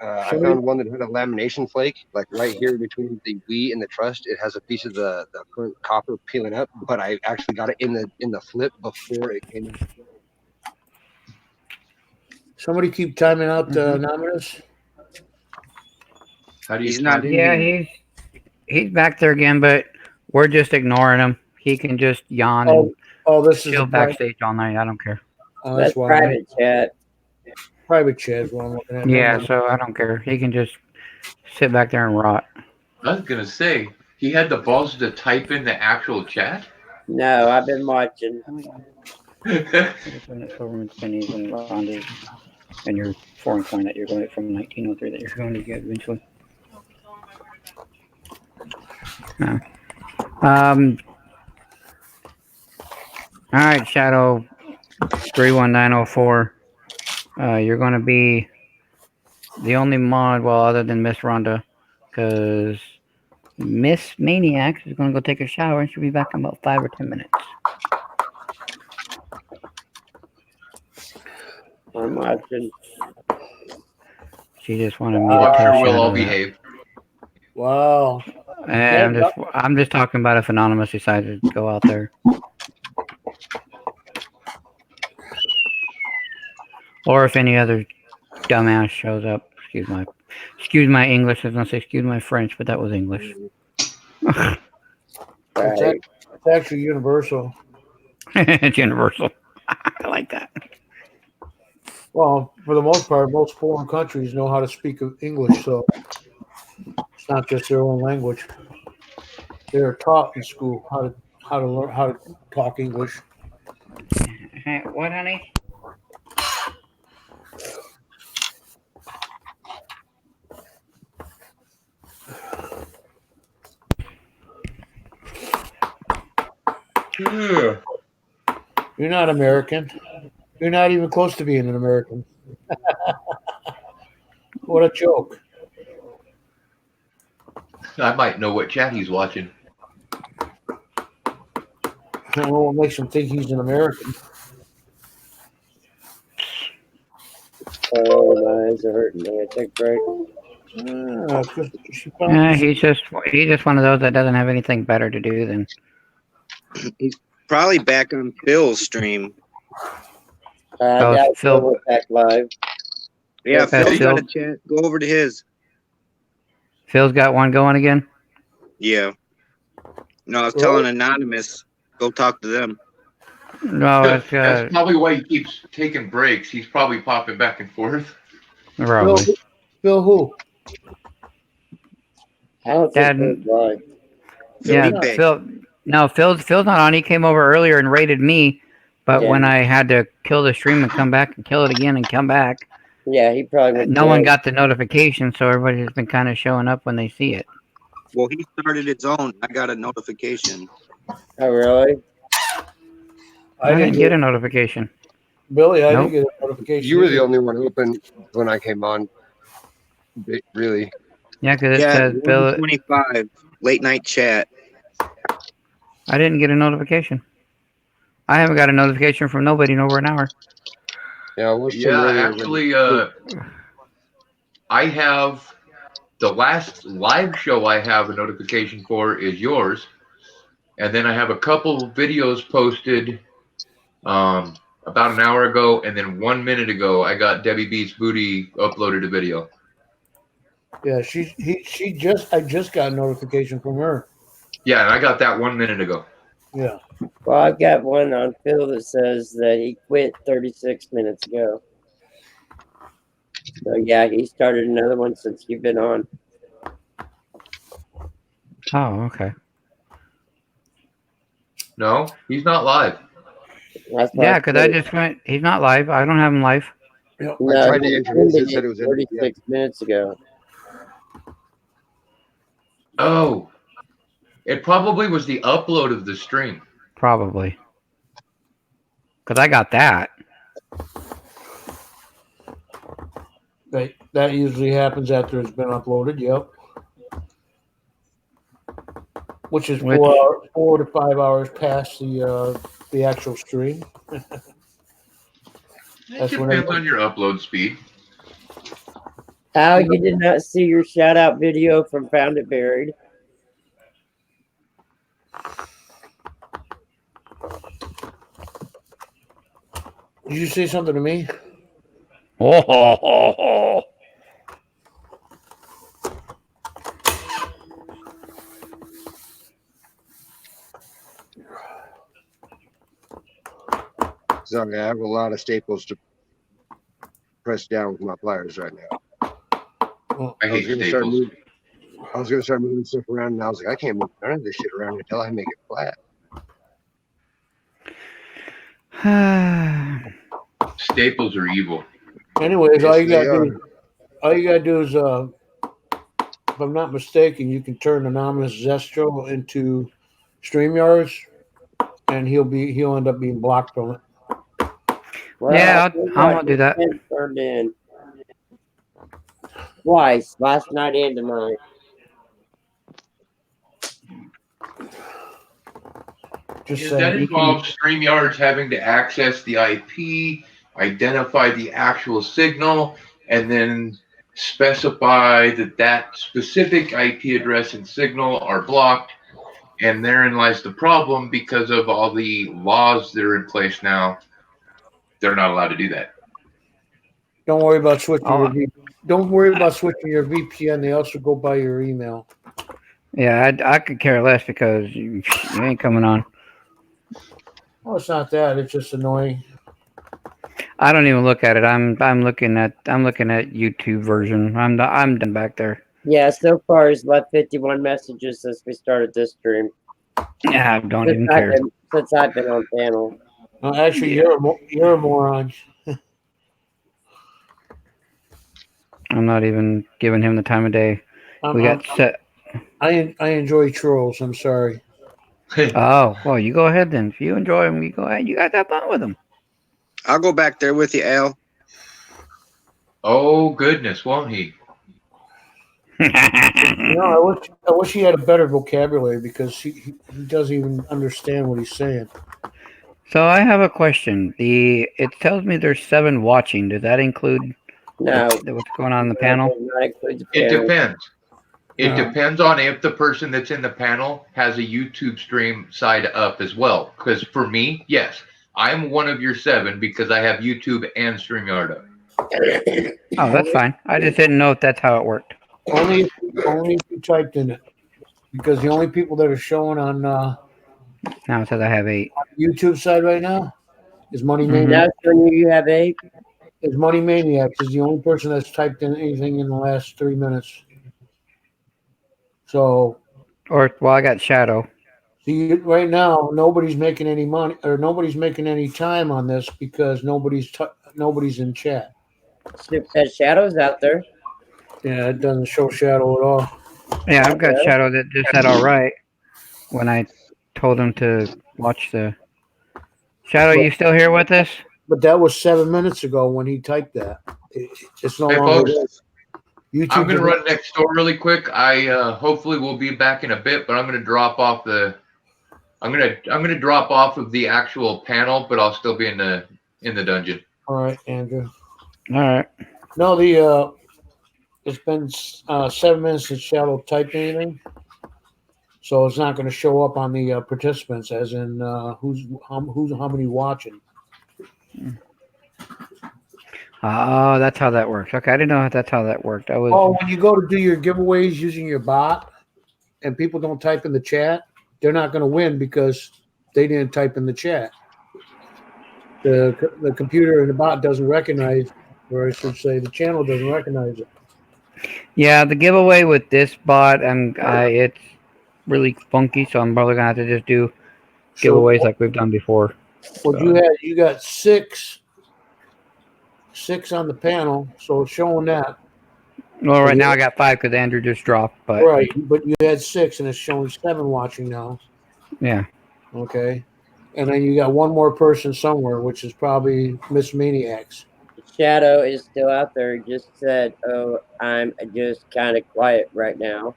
I found one that had a lamination flake, like right here between the Wii and the Trust. It has a piece of the current copper peeling up, but I actually got it in the flip before it came out. Somebody keep timing out the Nominus. How do you? He's not in Yeah, here. he's back there again, but we're just ignoring him. He can just yawn and Oh, this is chill a private. backstage all night. I don't care. Oh, That's that's why. private chat. Private chat is what I'm looking at. Yeah, so I don't care. He can just sit back there and rot. I was gonna say he had the balls to type in the actual chat. No, I've been watching. Silverman's pennies and Rondas and your foreign coin that you're going from 1903 that you're going to get eventually. No. All right, Shadow 31904. You're going to be the only mod, well, other than Miss Rhonda, because Miss Maniacs is going to go take a shower and she'll be back in about 5 or 10 minutes. I'm watching. She just wanted me to I'm tell sure we'll Shadow all that. behave. Wow. And I'm just talking about if Anonymous decided to go out there. Or if any other dumbass shows up. Excuse my English. I was gonna say excuse my French, but that was English. Right. It's actually universal. It's universal. I like that. Well, for the most part, most foreign countries know how to speak English, so it's not just their own language. They're taught in school how to learn how to talk English. Hey, what, honey? Yeah. You're not American. You're not even close to being an American. What a joke. I might know what chat he's watching. I don't know what makes him think he's an American. Oh, my eyes are hurting. I gotta take a break. He's just one of those that doesn't have anything better to do than. He's probably back on Phil's stream. Oh, Now Phil- we're back live. Yeah, Okay, Phil's got a Phil. chat. Go over to his. Phil's got one going again. Yeah. No, I was telling Anonymous, go talk to them. No, it's That's probably why he keeps taking breaks. He's probably popping back and forth. probably. Phil who? I don't Dad- think they're blind. Yeah, Felipe. Phil. No, Phil's not on. He came over earlier and raided me, but Yeah. when I had to kill the stream and come back and kill it again and come back, Yeah, he probably went. no one dead. got the notification, so everybody's been kind of showing up when they see it. Well, he started his own. I got a notification. Oh, really? I didn't get a notification. Billy. I Nope. didn't get a notification. You were the either. only one open when I came on. Really? Yeah, because it Yeah, says Bill. 25 late night chat. I didn't get a notification. I haven't got a notification from nobody in over an hour. Yeah, I watched some Yeah, earlier. actually, I have the last live show I have a notification for is yours, and then I have a couple videos posted about an hour ago, and then 1 minute ago I got Debbie Beats Booty uploaded a video. Yeah, I just got a notification from her. Yeah, and I got that 1 minute ago. Yeah. Well, I've got one on Phil that says that he quit 36 minutes ago. So yeah, he started another one since you've been on. Oh, okay. No, he's not live. That's why Yeah, because I just went. He's not live. I don't have him live. Yep. No, I tried to he introduce it, ended said it was in- 36 minutes ago. Oh, it probably was the upload of the stream. Probably. Because I got that. That usually happens after it's been uploaded. Yep. Which is 4 to 5 hours past the actual stream. It That's when depends on your upload speed. Al, you did not see your shout out video from Found It Buried. Did you say something to me? Oh, Sorry, I have a lot of staples to press down with my pliers right now. Well, I hate staples. I was gonna start moving stuff around, and I was like, I can't move none of this shit around until I make it flat. Staples are evil. anyways, all you Yes, gotta do is if I'm not mistaken, you can turn Anonymous Zestro into StreamYards, and he'll end up being blocked from it. Well, Yeah, tell you I what, won't do that. it's turned in twice, last night and tonight. Just That saying. involves StreamYards having to access the IP, identify the actual signal, and then specify that specific IP address and signal are blocked. And therein lies the problem because of all the laws that are in place now. They're not allowed to do that. Don't worry about switching Oh. Don't worry about switching your VPN. They also go by your email. yeah, I could care less because you ain't coming on. Oh, it's not that. It's just annoying. I don't even look at it. I'm looking at YouTube version. I'm done back there. Yeah, so far he's left 51 messages since we started this stream. Yeah, I don't even care. Since I've been on panel. No, actually, you're a moron. I'm not even giving him the time of day. We got set. I enjoy trolls. I'm sorry. Oh, well, you go ahead then. If you enjoy them, you go ahead. You got that fun with them. I'll go back there with you, Al. Oh, goodness, won't he? No, I wish he had a better vocabulary because he doesn't even understand what he's saying. So I have a question. It tells me there's 7 watching. Does that include No. what's going on in the panel? Does not include the It panel. depends. It No. depends on if the person that's in the panel has a YouTube stream side up as well. Because for me, yes, I'm one of your 7 because I have YouTube and StreamYard up. Oh, that's fine. I just didn't know if that's how it worked. Only if you typed in it. because the only people that are showing on Now it says I have 8. YouTube side right now is Money Mhm. Maniac. Now showing you have 8. Is Money Maniacs is the only person that's typed in anything in the last 3 minutes. So Or well, I got Shadow. see, right now nobody's making any money or nobody's making any time on this because nobody's in chat. Shadow's out there. Yeah, it doesn't show Shadow at all. Yeah, I've got Okay. Shadow that just said all right when I told him to watch the. Shadow, you still here with us? But that was 7 minutes ago when he typed that. It's no Hey, longer folks, YouTube. I'm gonna run next door really quick. I hopefully will be back in a bit, but I'm gonna drop off the. I'm gonna drop off of the actual panel, but I'll still be in the dungeon. All right, Andrew. All right. No, it's been 7 minutes since Shadow typed anything, so it's not going to show up on the participants as in who's how many watching. Oh, that's how that works. Okay, I didn't know that's how that worked. I was. Oh, when you go to do your giveaways using your bot, and people don't type in the chat, they're not going to win because they didn't type in the chat. The computer and the bot doesn't recognize, or I should say, the channel doesn't recognize it. Yeah, the giveaway with this bot, it's really funky, so I'm probably gonna have to just do giveaways like we've done before. Well, you got six on the panel, so it's showing that. Well, right now I got 5 because Andrew just dropped, but Right, but you had 6, and it's showing 7 watching now. yeah. Okay, and then you got one more person somewhere, which is probably Miss Maniacs. Shadow is still out there. Just said, "Oh, I'm just kind of quiet right now."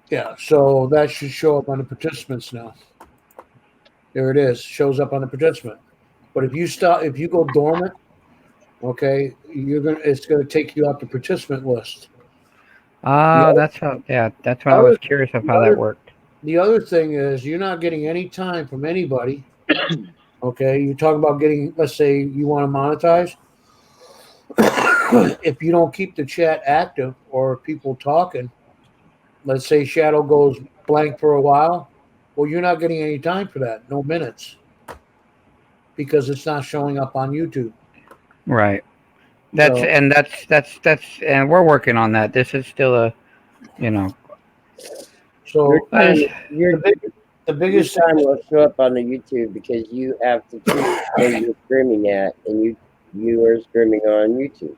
Yeah, so that should show up on the participants now. There it is, shows up on the participant. But if you go dormant, okay, it's gonna take you off the participant list. Ah, that's how. Yeah, that's why I was curious of how that worked. The other thing is you're not getting any time from anybody. Okay, you're talking about getting. Let's say you want to monetize. If you don't keep the chat active or people talking, let's say Shadow goes blank for a while, well, you're not getting any time for that, no minutes, because it's not showing up on YouTube. Right. That's and we're working on that. This is still a, So The biggest time will show up on the YouTube because you have to choose where you're streaming at, and you are streaming on YouTube.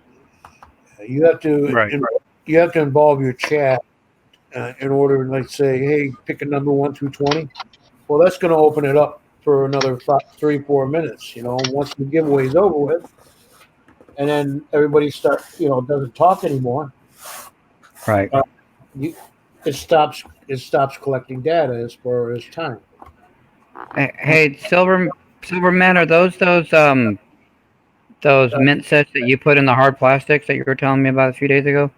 you have to involve your chat in order, like say, hey, pick a number 1 through 20. Well, that's going to open it up for another 3-4 minutes. Once the giveaway's over with, and then everybody doesn't talk anymore. right. It stops collecting data as far as time. Hey, Silverman, are those mint sets that you put in the hard plastics that you were telling me about a few days ago?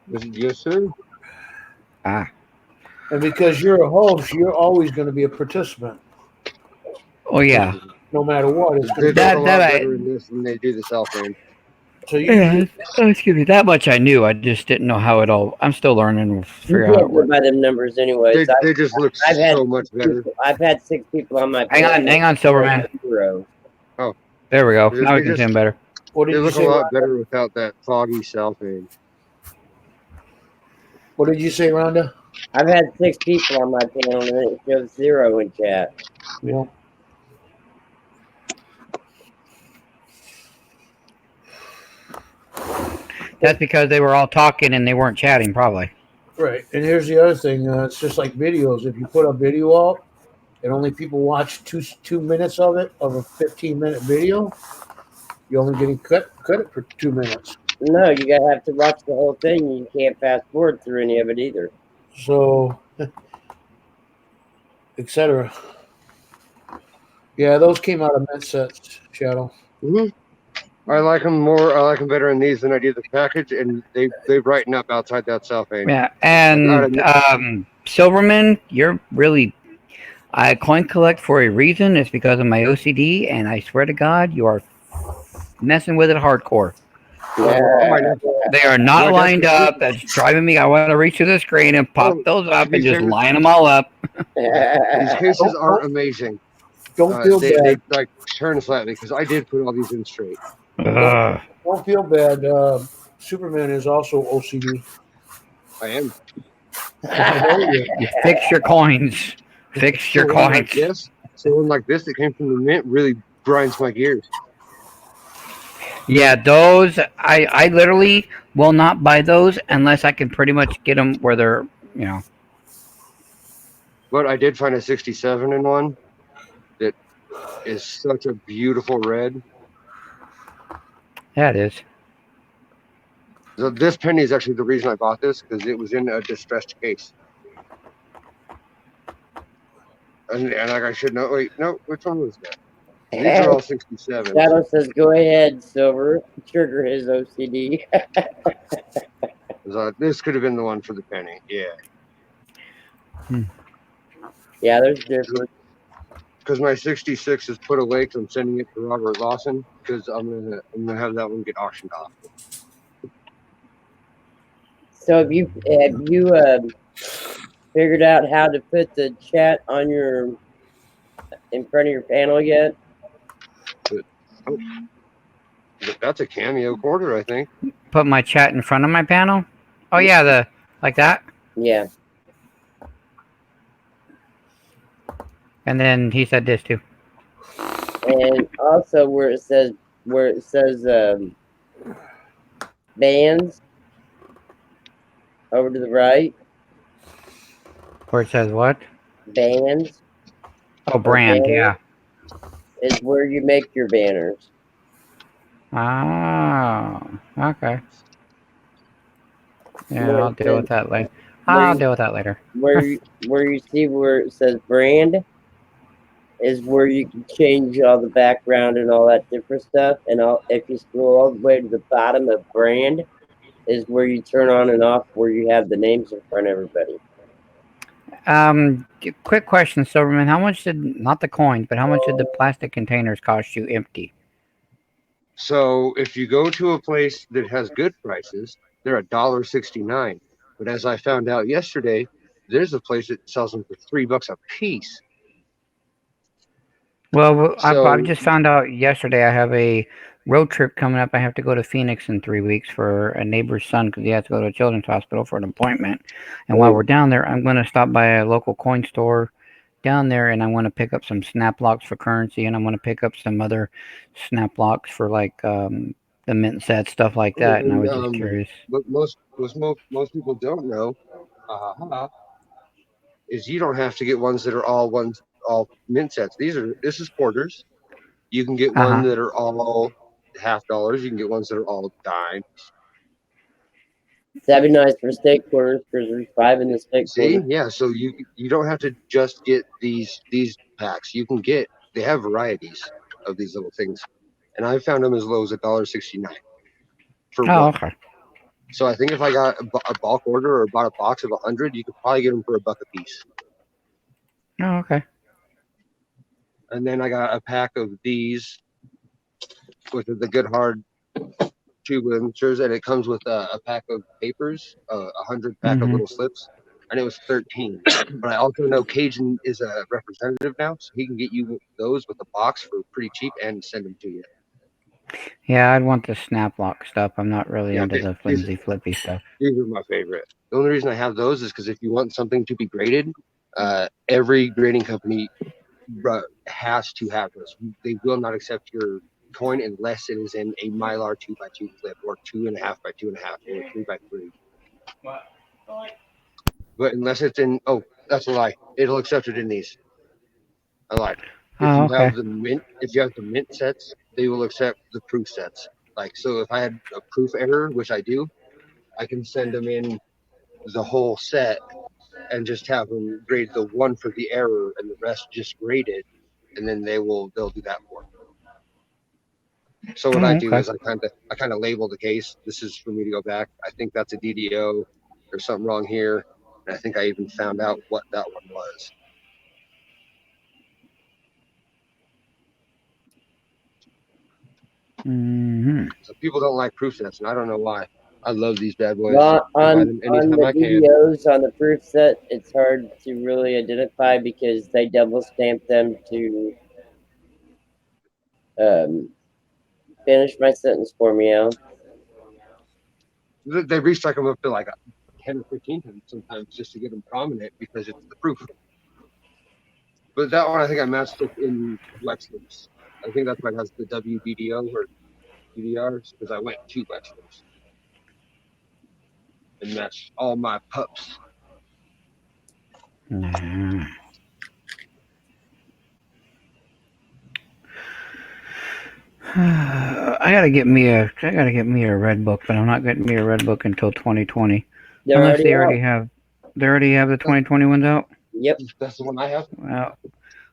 Yes, sir. Ah. And because you're a host, you're always going to be a participant, Oh yeah. no matter what. It's They gonna do a lot better in this than they do the cell phone. So Yeah. Excuse me. That much I knew. I just didn't know how it all. I'm still learning. We'll You figure out how can't it go works. by them numbers anyways. They just look I've had so much better. I've had 6 people on my Hang on, Silverman. 0. There we go. They Now we can just- see him better. What They did you look a say? lot better without that foggy cell phone. What did you say, Rhonda? I've had 6 people on my panel and it shows 0 in chat. Yeah. That's because they were all talking and they weren't chatting, probably. Right. And here's the other thing. It's just like videos. If you put a video out and only people watch 2 minutes of it, of a 15-minute video, you're only getting credit for 2 minutes. No, you gotta have to watch the whole thing. You can't fast forward through any of it either. So, etc. Yeah, those came out of mint sets, Shadow. Mm-hmm. I like them more. I like them better in these than I do the package, and they brighten up outside that cell phone. Yeah. And Silverman, you're really. I coin collect for a reason. It's because of my OCD, and I swear to God, you are messing with it hardcore. I might have They are not Well, lined that's- up. That's driving me. I want to reach to the screen and pop Oh, those up to be and just fair- line them all up. these cases are amazing. Don't feel They bad. like turn slightly because I did put all these in straight. Ugh. Don't feel bad. Superman is also OCD. I am. You fix your coins. Fix your So one like coins. this, so one like this that came from the mint really grinds my gears. Yeah, those I literally will not buy those unless I can pretty much get them where they're, you know. But I did find a 67 in one that is such a beautiful red. Yeah, it is. So this penny is actually the reason I bought this because it was in a distressed case. And like I should know. Wait, no, which one was that? These are all 67s. Shadow says, "Go ahead, Silver. Trigger his OCD." This could have been the one for the penny. Yeah. Yeah, there's different. Because my 66 is put away because I'm sending it to Robert Lawson because I'm gonna have that one get auctioned off. So have you figured out how to put the chat on your in front of your panel yet? That's a cameo quarter, I think. Put my chat in front of my panel. Oh yeah, the like that. Yeah. And then he said this too. And also where it says bands over to the right. Where it says what? Bands Oh, brand. Yeah. is where you make your banners. Oh, okay. Yeah, Where I'll it deal with says- that later. where I'll you- deal with that later. Where you see where it says brand is where you can change all the background and all that different stuff. And if you scroll all the way to the bottom of brand is where you turn on and off where you have the names in front of everybody. Quick question, Silverman. How much did, not the coins, but how much did the plastic containers cost you empty? So if you go to a place that has good prices, they're $1.69. But as I found out yesterday, there's a place that sells them for $3 a piece. Well, So- I just found out yesterday I have a road trip coming up. I have to go to Phoenix in 3 weeks for a neighbor's son because he has to go to a children's hospital for an appointment. And while we're down there, I'm going to stop by a local coin store down there, and I want to pick up some snap locks for currency, and I want to pick up some other snap locks for like the mint set stuff like that. And I was just curious. What most people don't know is you don't have to get ones that are all mint sets. This is quarters. You can get one that are all half dollars. You can get ones that are all dimes. That'd be nice for steak quarters because there's 5 in the steak See, quarter. yeah. So you don't have to just get these packs. They have varieties of these little things, and I found them as low as $1.69 for Oh, one. okay. So I think if I got a bulk order or bought a box of 100, you could probably get them for $1 a piece. Oh, okay. And then I got a pack of these, which are the good hard tube limiters, and it comes with a pack of papers, 100 pack of little slips, and it was 13. But I also know Cajun is a representative now, so he can get you those with a box for pretty cheap and send them to you. Yeah, I'd want the snap lock stuff. I'm not really Yeah, into the flimsy flippy stuff. These are my favorite. The only reason I have those is because if you want something to be graded, every grading company has to have those. They will not accept your coin unless it is in a Mylar 2x2 flip or 2.5 by 2.5 or 3x3. But unless it's in, that's a lie. It'll accept it in these. I lied. If you have the mint sets, they will accept the proof sets. Like, so if I had a proof error, which I do, I can send them in the whole set and just have them grade the one for the error and the rest just graded, and then they'll do that for me. So what I do is I kind of label the case. This is for me to go back. I think that's a DDO. There's something wrong here, and I think I even found out what that one was. Hmm. So people don't like proof sets, and I don't know why. I love these bad boys. Well, I buy on them anytime the I can. videos on the proof set, it's hard to really identify because they double stamp them to finish my sentence for me, Al. They restrike them up to like 10 or 15 times sometimes just to get them prominent because it's the proof. But that one, I think I matched it in Wexler's. I think that's why it has the WDDO or DDRs because I went to Wexler's and matched all my pups. Nah. I gotta get me a red book, but I'm not getting me a red book until 2020. They're Unless they already already out. have the 2020 ones out. Yep. That's the one I have. Well,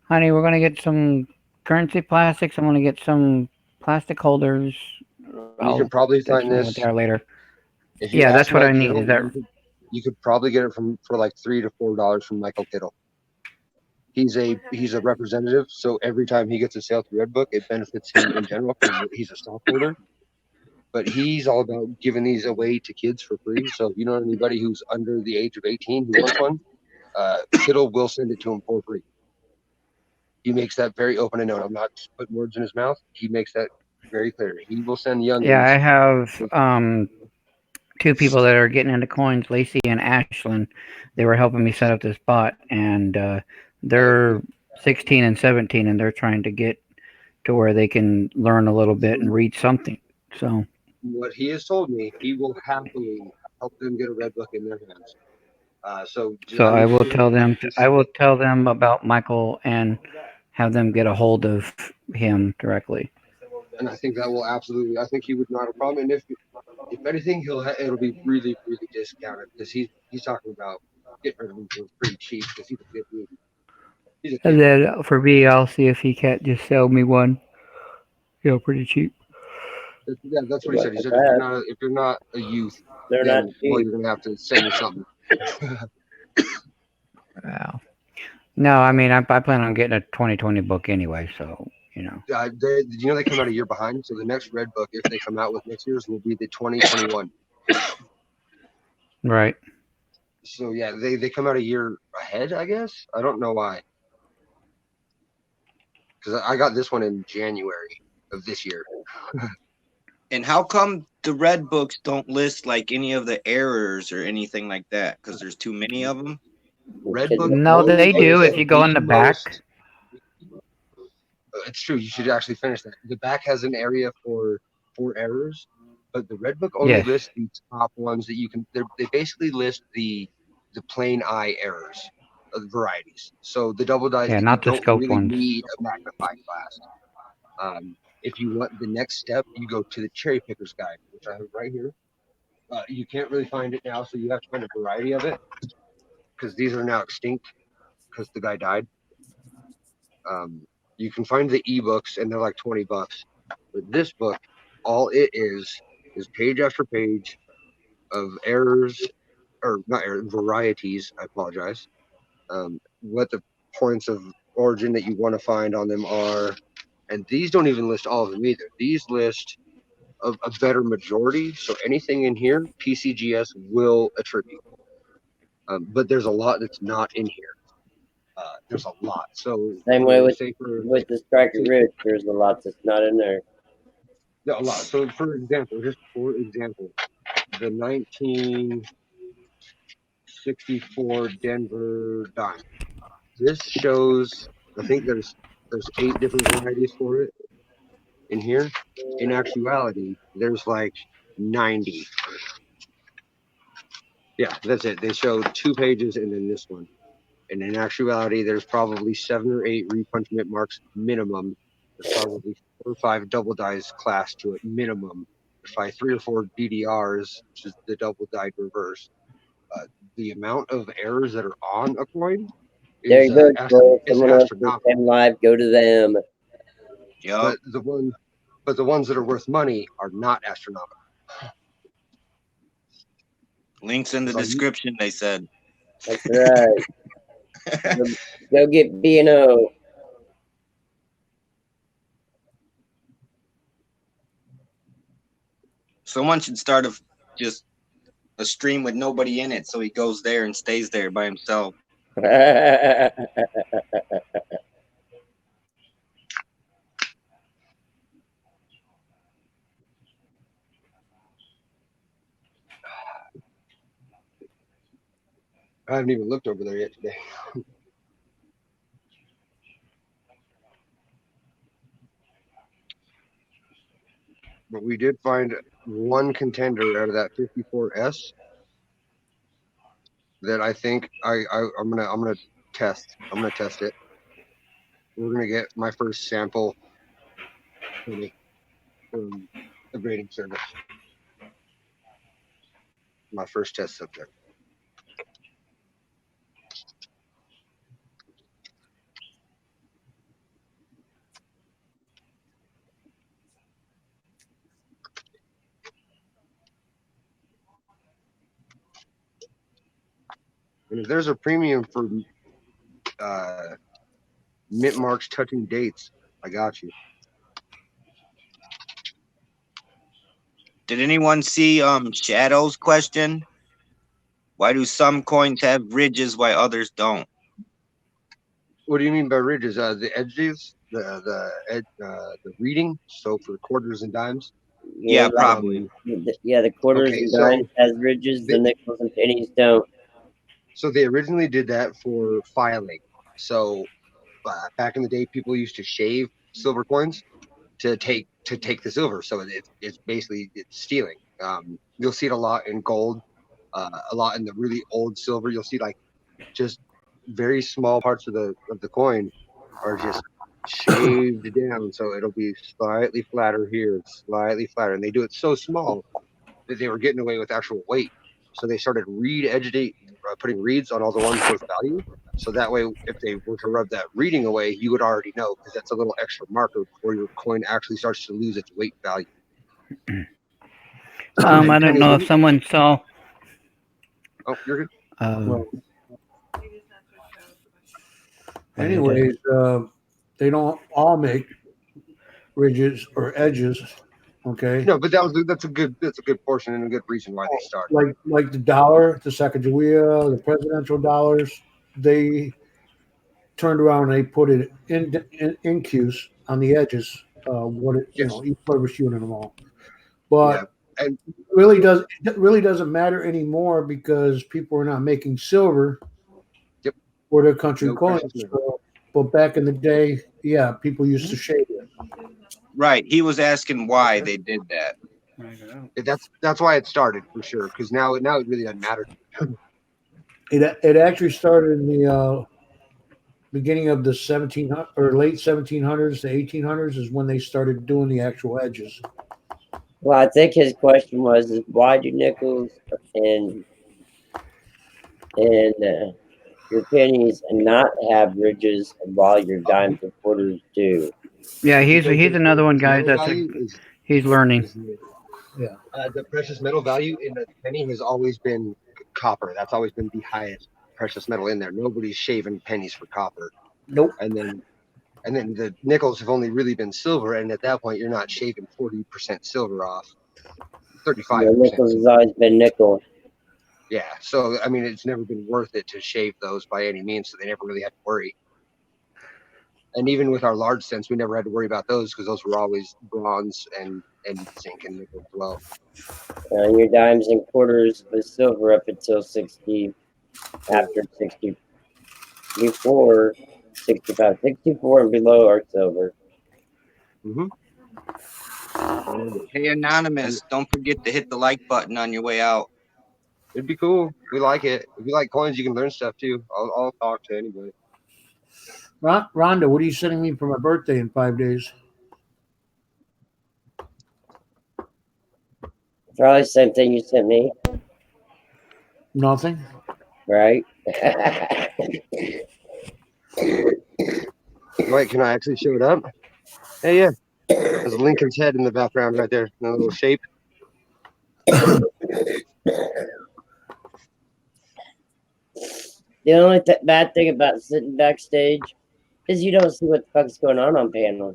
honey, we're gonna get some currency plastics. I'm gonna get some plastic holders. You I'll can probably find explain what this. they are later. If you Yeah, ask that's what I Mike need. Kittle, Is that you could probably get it for like $3 to $4 from Michael Kittle. He's a representative, so every time he gets a sale through Redbook, it benefits him in general because he's a stockholder. But he's all about giving these away to kids for free. So if you know anybody who's under the age of 18 who wants one, Kittle will send it to him for free. He makes that very open and known. I'm not putting words in his mouth. He makes that very clear. He will send youngins. Yeah, I have two people that are getting into coins, Lacey and Ashlyn. They were helping me set up this bot, and they're 16 and 17, and they're trying to get to where they can learn a little bit and read something. So What he has told me, he will happily help them get a red book in their hands. So I will tell them. I will tell them about Michael and have them get a hold of him directly. And I think that will absolutely. I think he would not have a problem. And if anything, it'll be really, really discounted because he's talking about getting rid of him for pretty cheap because he's a good dude. He's a And kid. then for me, I'll see if he can't just sell me one, pretty cheap. Yeah, that's what he said. He said if you're not a youth, They're then not well, cheap. you're gonna have to send me something. Wow. No, I mean, I plan on getting a 2020 book anyway, so You know they come out a year behind, so the next red book, if they come out with next year's, will be the 2021. Right. So yeah, they come out a year ahead, I guess. I don't know why. Because I got this one in January of this year. And how come the red books don't list like any of the errors or anything like that? Because there's too many of them. Red book. No, they do. lists If you go in the back. It's true. You should actually finish that. The back has an area for errors, but the red book only Yes. lists the top ones that you can. They basically list the plain eye errors of varieties. So the double dice Yeah, that not you the don't scope really ones. need a magnifying glass. If you want the next step, you go to the cherry picker's guide, which I have right here. You can't really find it now, so you have to find a variety of it because these are now extinct because the guy died. You can find the ebooks and they're like $20. But this book, all it is page after page of errors, or not errors, varieties. I apologize. What the points of origin that you want to find on them are, and these don't even list all of them either. These list a better majority. So anything in here, PCGS will attribute. But there's a lot that's not in here. There's a lot. So Same way with the the Striker Ridge. There's a lot that's not in there. Yeah, a lot. So for example, the 1964 Denver dime. This shows, I think there's 8 different varieties for it in here. In actuality, there's like 90. Yeah, that's it. They show 2 pages and then this one. And in actuality, there's probably 7 or 8 repunchment marks minimum. There's probably 4 or 5 double dies class to it minimum. There's probably 3 or 4 DDRs, which is the double dyed reverse. The amount of errors that are on a coin There is, you go, Joel. is Someone else just astronomical. came live. Go to them. Yup. But the ones that are worth money are not astronomical. Links in the So you- description, they said. That's right. Go get B&O. Someone should start just a stream with nobody in it, so he goes there and stays there by himself. I haven't even looked over there yet today. But we did find one contender out of that 54S that I think I'm gonna test. I'm gonna test it. We're gonna get my first sample from the grading service. My first test subject. And if there's a premium for mint marks touching dates, I got you. Did anyone see Shadow's question? Why do some coins have ridges while others don't? What do you mean by ridges? The edges, the reading. So for quarters and dimes. Yeah, probably. The quarters Okay, and so dimes has ridges, the nickels and pennies don't. So they originally did that for filing. So back in the day, people used to shave silver coins to take the silver. So it's basically stealing. You'll see it a lot in gold, a lot in the really old silver. You'll see like just very small parts of the coin are just shaved down, so it'll be slightly flatter here, slightly flatter, and they do it so small that they were getting away with actual weight. So they started putting reeds on all the ones worth value. So that way, if they were to rub that reading away, you would already know, because that's a little extra marker before your coin actually starts to lose its weight value. I don't know if someone saw. Oh, you're good. Well, anyways, they don't all make ridges or edges. Okay. No, but that's a good portion and a good reason why they started. Like the dollar, the Sacagawea, the presidential dollars, they turned around and they put it in cues on the edges. Each service unit and all. But and it really doesn't matter anymore because people are not making silver for their country coins. But back in the day, yeah, people used to shave it. Right. He was asking why they did that. That's why it started for sure. Because now it really doesn't matter. It actually started in the beginning of the late 1700s to 1800s is when they started doing the actual edges. Well, I think his question was why do nickels and your pennies not have ridges while your dimes and quarters do? Yeah, he's another one, guys. He's learning. Yeah. The precious metal value in the penny has always been copper. That's always been the highest precious metal in there. Nobody's shaving pennies for copper. Nope. And then the nickels have only really been silver, and at that point you're not shaving 40% silver off. 35%. Nickels has always been nickel. Yeah. So I mean, it's never been worth it to shave those by any means. So they never really had to worry. And even with our large cents, we never had to worry about those because those were always bronze and zinc and nickel as well. Your dimes and quarters was silver up until 60, after 60, before 65, 64 and below are silver. Mm-hmm. Hey, Anonymous, don't forget to hit the like button on your way out. It'd be cool. We like it. If you like coins, you can learn stuff too. I'll talk to anybody. Rhonda, what are you sending me for my birthday in 5 days? Probably the same thing you sent me. Nothing. Right? Wait, can I actually show it up? Hey, yeah. There's Lincoln's head in the background right there in a little shape. The only bad thing about sitting backstage is you don't see what the fuck's going on panel.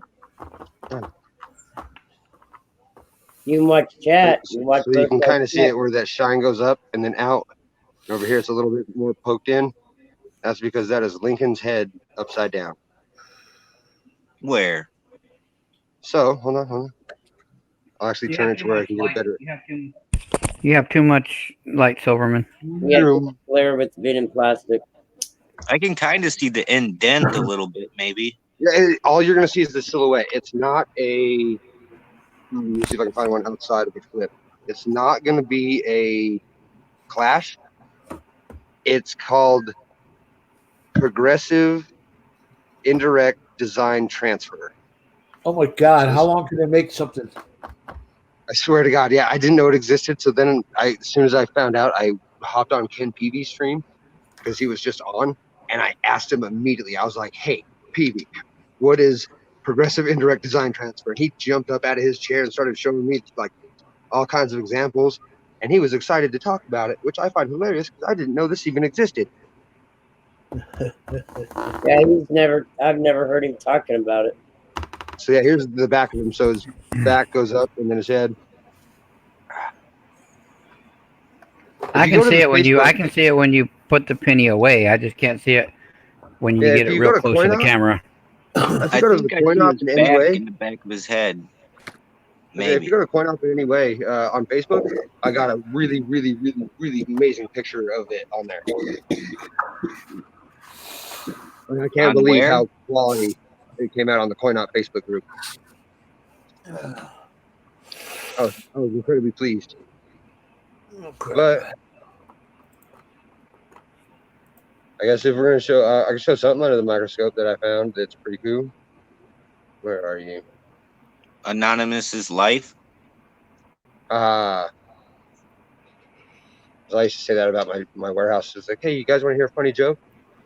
You can watch chat. You watch So you both can sides kind of see chat. it where that shine goes up and then out. And over here, it's a little bit more poked in. That's because that is Lincoln's head upside down. Where? So hold on. I'll actually turn it to where I can get a better. You have too much light, Silverman. Yeah, room. glare with being in plastic. I can kind of see the indent a little bit, maybe. Yeah, all you're gonna see is the silhouette. It's not a. Let me see if I can find one outside of the clip. It's not gonna be a clash. It's called progressive indirect design transfer. Oh my God! How long can they make something? I swear to God, yeah, I didn't know it existed. So then, as soon as I found out, I hopped on Ken Peavy's stream because he was just on, and I asked him immediately. I was like, "Hey, Peavy, what is progressive indirect design transfer?" And he jumped up out of his chair and started showing me like all kinds of examples, and he was excited to talk about it, which I find hilarious because I didn't know this even existed. Yeah, I've never heard him talking about it. So yeah, here's the back of him. So his back goes up, and then his head. I can see it when you. I can see it when you put the penny away. I just can't see it when you Yeah, get if it you real go to close to the Coinop- camera. If I you go to think the I coin see op his in any back way, in the back of his head. okay, if Maybe. you go to Coinop in any way on Facebook, I got a really, really, really, really amazing picture of it on there. And I can't On believe where? how quality it came out on the Coinop Facebook group. I was incredibly pleased. But I guess if we're gonna show, I can show something under the microscope that I found that's pretty cool. Where are you? Anonymous's life. I used to say that about my warehouse. It's like, hey, you guys want to hear a funny joke?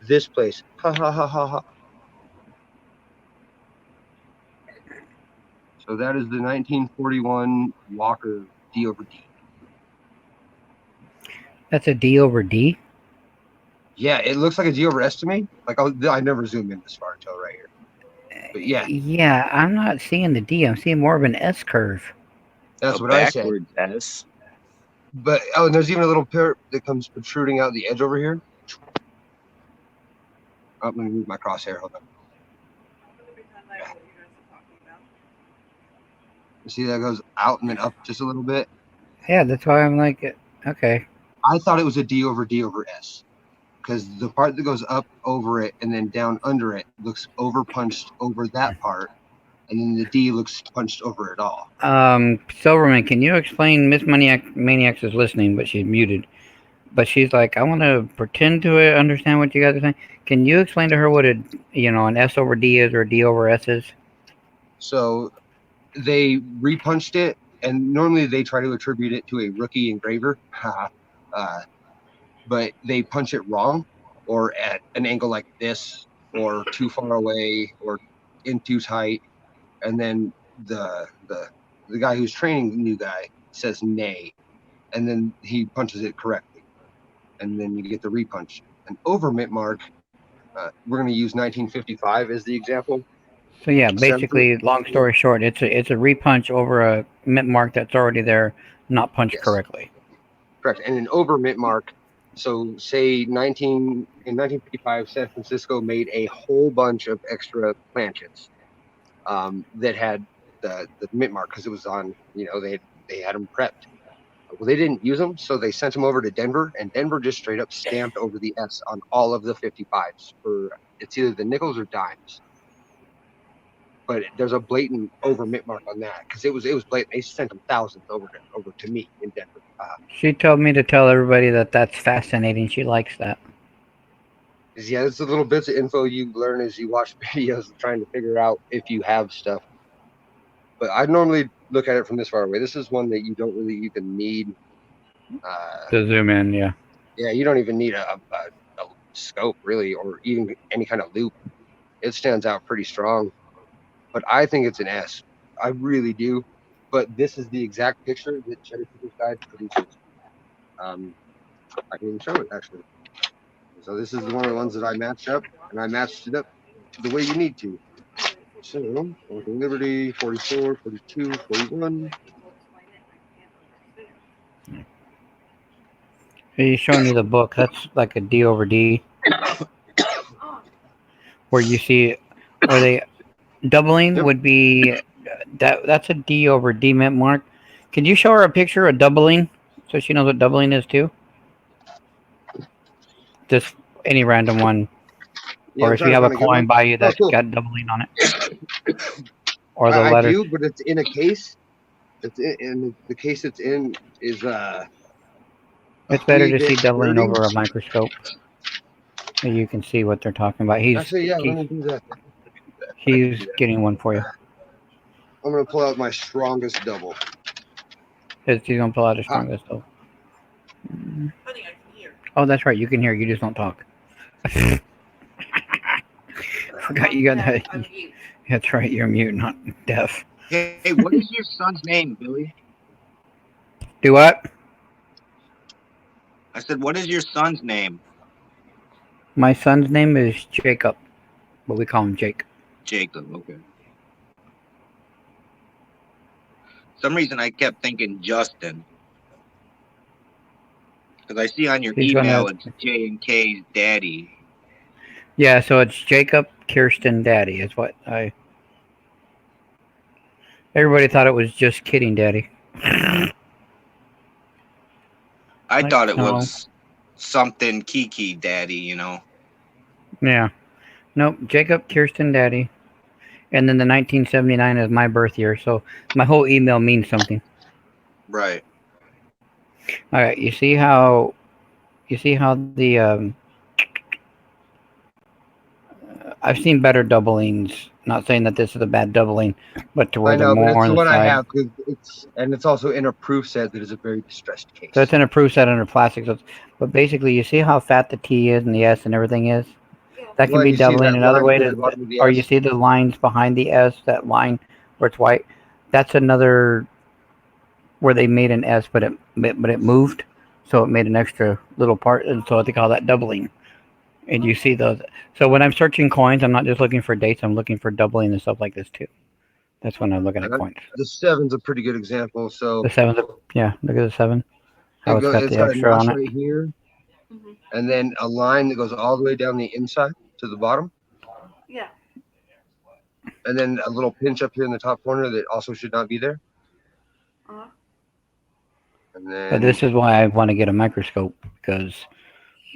This place. Ha ha ha ha ha. So that is the 1941 Walker D over D. That's a D over D. Yeah, it looks like a D over S to me. Like I never zoom in this far until right here. But yeah, Yeah, I'm not seeing the D. I'm seeing more of an S curve. that's A what I said. backwards S. But and there's even a little pair that comes protruding out the edge over here. Oh, let me move my crosshair. Hold on. You see that goes out and then up just a little bit. Yeah, that's why I'm like, okay. I thought it was a D over S because the part that goes up over it and then down under it looks over punched over that part, and then the D looks punched over it all. Silverman, can you explain? Miss Maniacs is listening, but she's muted. But she's like, I want to pretend to understand what you guys are saying. Can you explain to her what an S over D is or a D over S is? So they repunched it, and normally they try to attribute it to a rookie engraver, but they punch it wrong, or at an angle like this, or too far away, or in too tight, and then the guy who's training the new guy says nay, and then he punches it correctly, and then you get the repunch. An over mint mark, we're going to use 1955 as the example. So yeah, basically, long story short, it's a repunch over a mint mark that's already there, not punched correctly. Correct. And an over mint mark. So say in 1955, San Francisco made a whole bunch of extra planchets that had the mint mark because it was on. They had them prepped. Well, they didn't use them, so they sent them over to Denver, and Denver just straight up stamped over the S on all of the 55s for it's either the nickels or dimes. But there's a blatant over mint mark on that because it was blatant. They sent them thousands over to me in Denver. She told me to tell everybody that that's fascinating. She likes that. Yeah, it's the little bits of info you learn as you watch videos trying to figure out if you have stuff. But I normally look at it from this far away. This is one that you don't really even need to zoom in. Yeah. Yeah, you don't even need a scope really, or even any kind of loop. It stands out pretty strong. But I think it's an S. I really do. But this is the exact picture that Cheddar People's Guide produces. I can even show it actually. So this is one of the ones that I matched up, and I matched it up the way you need to. So, Liberty, 44, 42, 41. He's showing you the book. That's like a D over D, where you see where they doubling Yep. would be that's a D over D mint mark. Can you show her a picture of doubling so she knows what doubling is too? Just any random one, Yeah, or I'm if you trying to have a find a good coin one. by you Oh, that's cool. got doubling on it, or the I letter. do, but it's in a case. It's in, and the case it's in is a It's better to 3-bit see doubling wording. over a microscope, so you can see what they're talking about. Actually, yeah, let me do that. I can He's do that. getting one for you. I'm gonna pull out my strongest double. He's gonna pull out his Ah. strongest though. Oh, that's right. You can hear. You just don't talk. Forgot you got that. That's right. You're mute, not deaf. Hey, what is your son's name, Billy? Do what? I said, what is your son's name? My son's name is Jacob, but we call him Jake. Jacob. Okay. Some reason I kept thinking Justin. Because I see on your He's email gonna. it's J and K's daddy. Yeah, so it's Jacob Kirsten Daddy is what I. Everybody thought it was just kidding, Daddy. I Like, thought it no. was something Kiki daddy, you know. Yeah. Nope. Jacob Kirsten Daddy. And then the 1979 is my birth year, so my whole email means something. Right. All right. You see how the I've seen better doublings. Not saying that this is a bad doubling, but to where I they're know, but more it's on the the one I side. have because it's also in a proof set that is a very distressed case. So it's in a proof set under plastic. So but basically, you see how fat the T is and the S and everything is. That can Well, be you see doubling. that Another line way through to, the bottom of the or you S? see the lines behind the S. That line where it's white. That's another where they made an S, but it moved, so it made an extra little part, and so they call that doubling. And you see those. So when I'm searching coins, I'm not just looking for dates. I'm looking for doubling and stuff like this too. That's when I'm looking at coins. The 7's a pretty good example. So The seven's, yeah. Look at the 7. How it's got it's the got a extra notch on it. right here, and then a line that goes all the way down the inside to the bottom, Yeah. and then a little pinch up here in the top corner that also should not be there. Uh-huh. And then But this is why I want to get a microscope because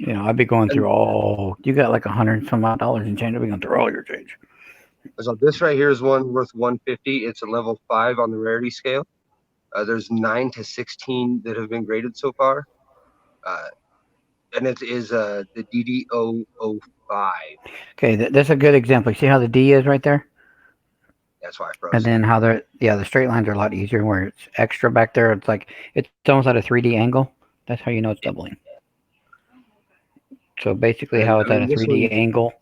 I'd be going through all. You got like $100 some odd in change. I'd be going through all your change. so this right here is one worth 150. It's a level 5 on the rarity scale. There's 9 to 16 that have been graded so far, and it is the DD005. Okay, that's a good example. You see how the D is right there, That's why I froze. and then how the straight lines are a lot easier. Where it's extra back there, it's like it's almost at a 3D angle. That's how you know it's doubling. So basically, And, how it's I at mean, a this 3D one angle,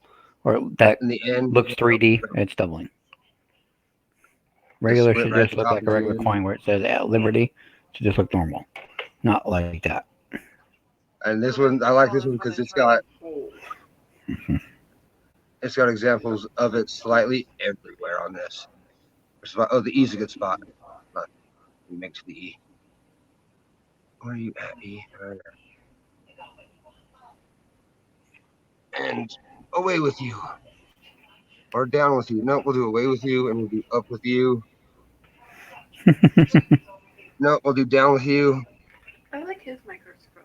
or that in the end looks 3D, it's doubling. the Regular split should right at just the look top like is a the regular end. coin where it says at Liberty. It should just look normal, not like that. And this one, I like this one because it's got examples of it slightly everywhere on this. Oh, the E's a good spot. Let me make to the E. Where are you at, E? Right there. And away with you. Or down with you. No, we'll do away with you, and we'll do up with you. No, we'll do down with you. I like his microscope.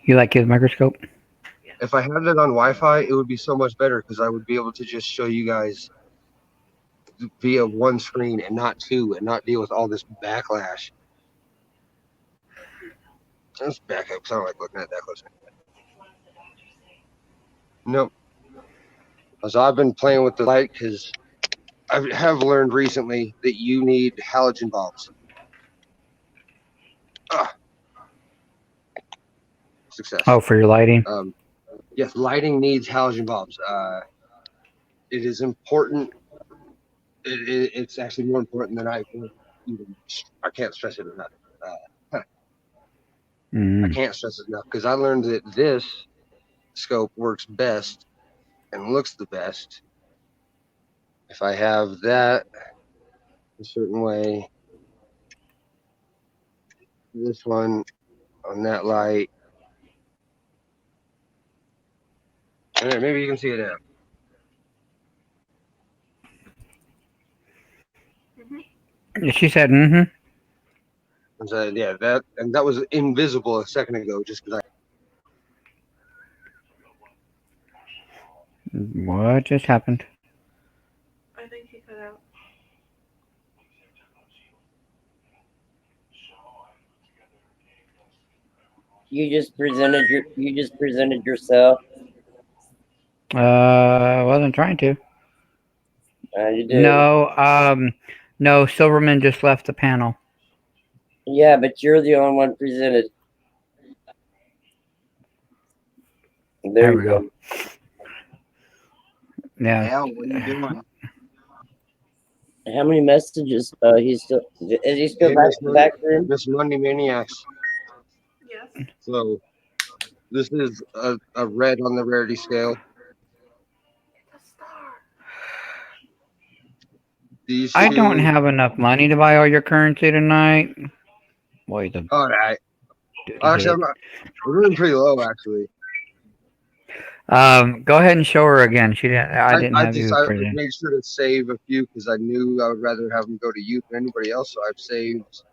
You like his microscope? If I had it on Wi-Fi, it would be so much better because I would be able to just show you guys via one screen and not two, and not deal with all this backlash. Let's back up because I don't like looking at that close. Nope. So I've been playing with the light because I have learned recently that you need halogen bulbs. Success. Oh, for your lighting. Yes, lighting needs halogen bulbs. It is important. It's actually more important than I can't stress it enough. I can't stress it enough because I learned that this scope works best and looks the best if I have that a certain way. This one on that light. Alright, maybe you can see it now. She said, mm-hmm. So, yeah, that was invisible a second ago, just because What just happened? I think he cut out. You just presented yourself. Wasn't trying to. You did. No, Silverman just left the panel. Yeah, but you're the only one presented. There we go. Yeah. Al, what are you doing? How many messages? Is he still Hey, back Miss in the back room? Miss Monday Maniacs. Yes. So this is a red on the rarity scale. It's a star. These I two, don't have enough money to buy all your currency tonight. Boy, the all right. duty Actually, hit. we're running pretty low. Actually, Go ahead and show her again. She didn't. I didn't have you I present. made sure to save a few because I knew I would rather have them go to you than anybody else. So I've saved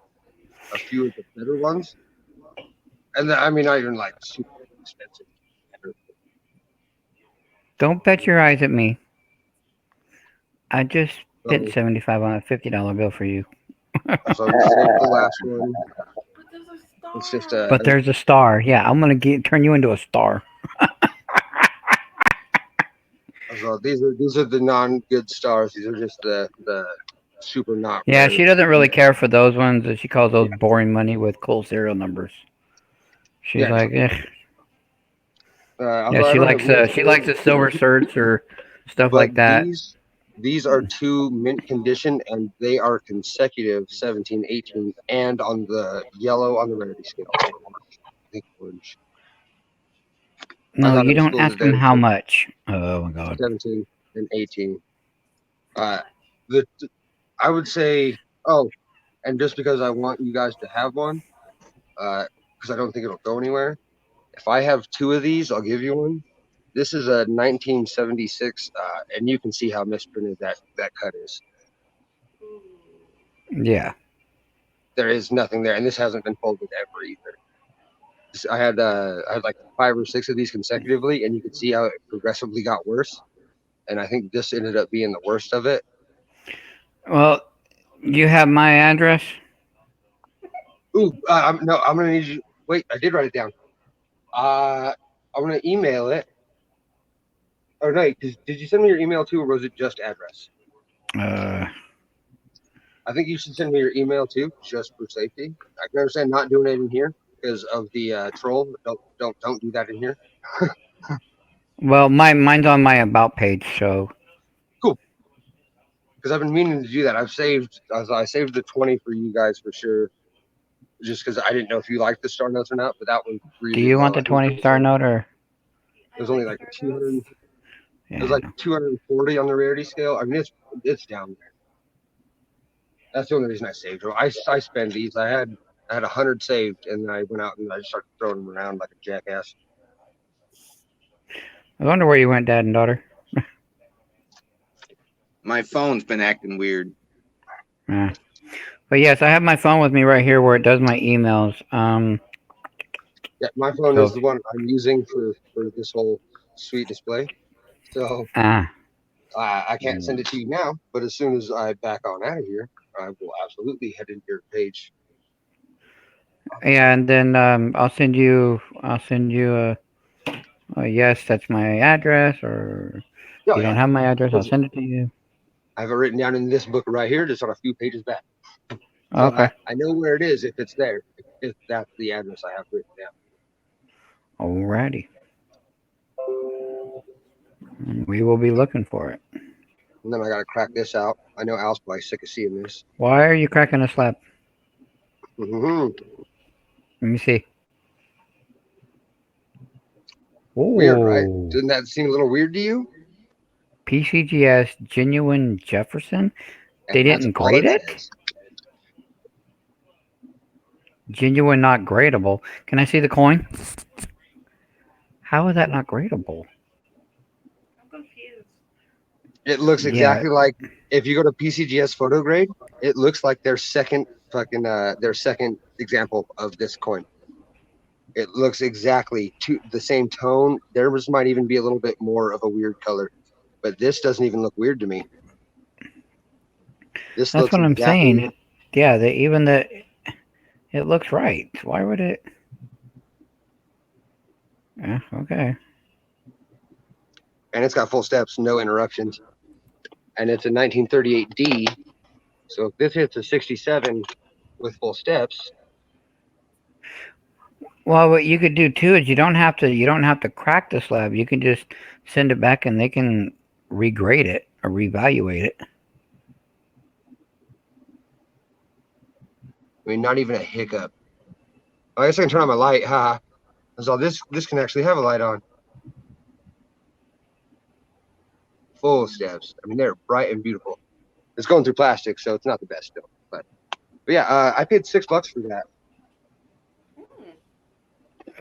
a few of the better ones, and I mean, not even like super expensive. Don't bet your eyes at me. I just So, spent $75 on a $50 bill for you. so we saved the last one. But there's a star. It's just But there's a star. Yeah, I'm gonna turn you into a star. So these are the non-good stars. These are just the super not. Yeah, rare. she doesn't really care for those ones. She calls those boring money with cool serial numbers. She's Yeah. like, eh. Although Yeah, I she don't likes have she likes the silver certs or stuff but like that. These are two mint condition, and they are consecutive 17, 18, and on the yellow on the rarity scale. I think orange. I No, thought you it was don't cool ask that them they how were much. Oh my god. 17 and 18. I would say, and just because I want you guys to have one, because I don't think it'll go anywhere. If I have two of these, I'll give you one. This is a 1976, and you can see how misprinted that cut is. Yeah. There is nothing there, and this hasn't been folded ever either. I had like 5 or 6 of these consecutively, and you could see how it progressively got worse. And I think this ended up being the worst of it. Well, you have my address. Ooh, no, I'm gonna need you. Wait, I did write it down. I'm gonna email it. Oh no, did you send me your email too, or was it just address? I think you should send me your email too, just for safety. I can understand not doing it in here because of the troll. Don't do that in here. Well, mine's on my about page, so Cool. Because I've been meaning to do that. I saved the 20 for you guys for sure. Just because I didn't know if you liked the star notes or not, but that one really. do you want low. the 20-star note or? It was only like 200. Yeah. It was like 240 on the rarity scale. I mean, it's down there. That's the only reason I saved them. I spend these. I had 100 saved, and then I went out and I just started throwing them around like a jackass. I wonder where you went, Dad and daughter. My phone's been acting weird. Yeah. But yes, I have my phone with me right here where it does my emails. Yeah, my phone So- is the one I'm using for this whole sweet display. So I can't send it to you now, but as soon as I back on out of here, I will absolutely head into your page. Yeah, and then I'll send you a yes, that's my address, or Oh, if you don't have my address, I'll send it to you. I have it written down in this book right here, just on a few pages back. So Okay. I know where it is if it's there, if that's the address I have written down. Alrighty. We will be looking for it. And then I gotta crack this out. I know Al's probably sick of seeing this. Why are you cracking a slab? Mm-hmm. Let me see. Ooh. Weird, right? Didn't that seem a little weird to you? PCGS Genuine Jefferson? They And that's didn't all grade it? says. Genuine, not gradable. Can I see the coin? How is that not gradable? I'm confused. It looks Yeah. exactly like if you go to PCGS photo grade, it looks like their second example of this coin. It looks exactly to the same tone. Theirs might even be a little bit more of a weird color, but this doesn't even look weird to me. This That's looks what I'm exactly saying. Yeah, it looks right. Why would it? Yeah, okay. and it's got full steps, no interruptions, and it's a 1938D. So if this hits a 67 with full steps, Well, what you could do too is you don't have to crack the slab. You can just send it back and they can regrade it or reevaluate it. I mean, not even a hiccup. I guess I can turn on my light. Haha. So this can actually have a light on. Full steps. I mean, they're bright and beautiful. It's going through plastic, so it's not the best still. But yeah, I paid $6 for that.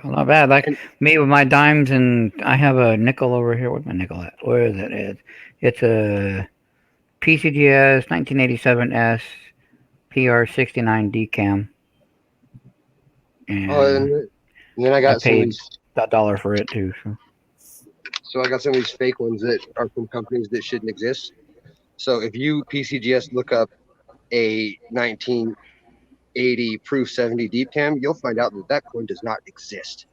Well, not bad. Like me with my dimes, and I have a nickel over here. Where's my nickel at? Where is it? It's a PCGS 1987S PR69 decam. And, And then I got I some of paid these. $1 for it too. So I got some of these fake ones that are from companies that shouldn't exist. So if you PCGS look up a 1980 Proof 70 Deep Cam, you'll find out that that coin does not exist.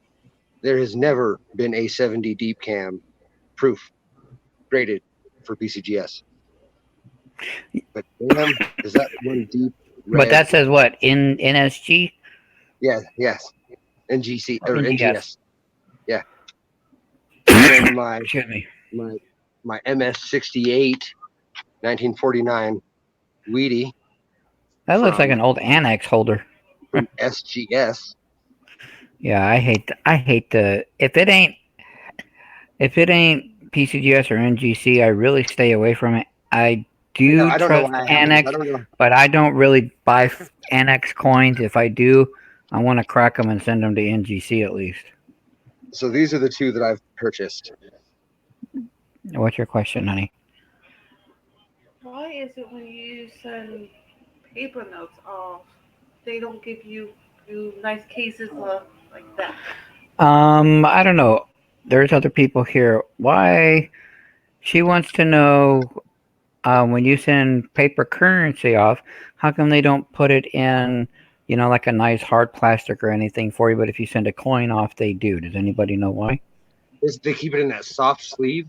There has never been a 70 Deep Cam Proof graded for PCGS. But damn, is that one deep red? But that says what? In NSG? Yeah, yes. NGC or NGS. NGS. Yeah. And then my Excuse me. my MS68 1949 Wheatie That looks like from- an old annex holder. from SGS. Yeah, I hate the if it ain't PCGS or NGC, I really stay away from it. I do I don't know trust why I Annex, don't know. but I don't really buy Annex coins. If I do, I want to crack them and send them to NGC at least. So these are the two that I've purchased. What's your question, honey? Why is it when you send paper notes off, they don't give you nice cases of like that? I don't know. There's other people here. Why? She wants to know when you send paper currency off, how come they don't put it in, like a nice hard plastic or anything for you? But if you send a coin off, they do. Does anybody know why? They keep it in that soft sleeve.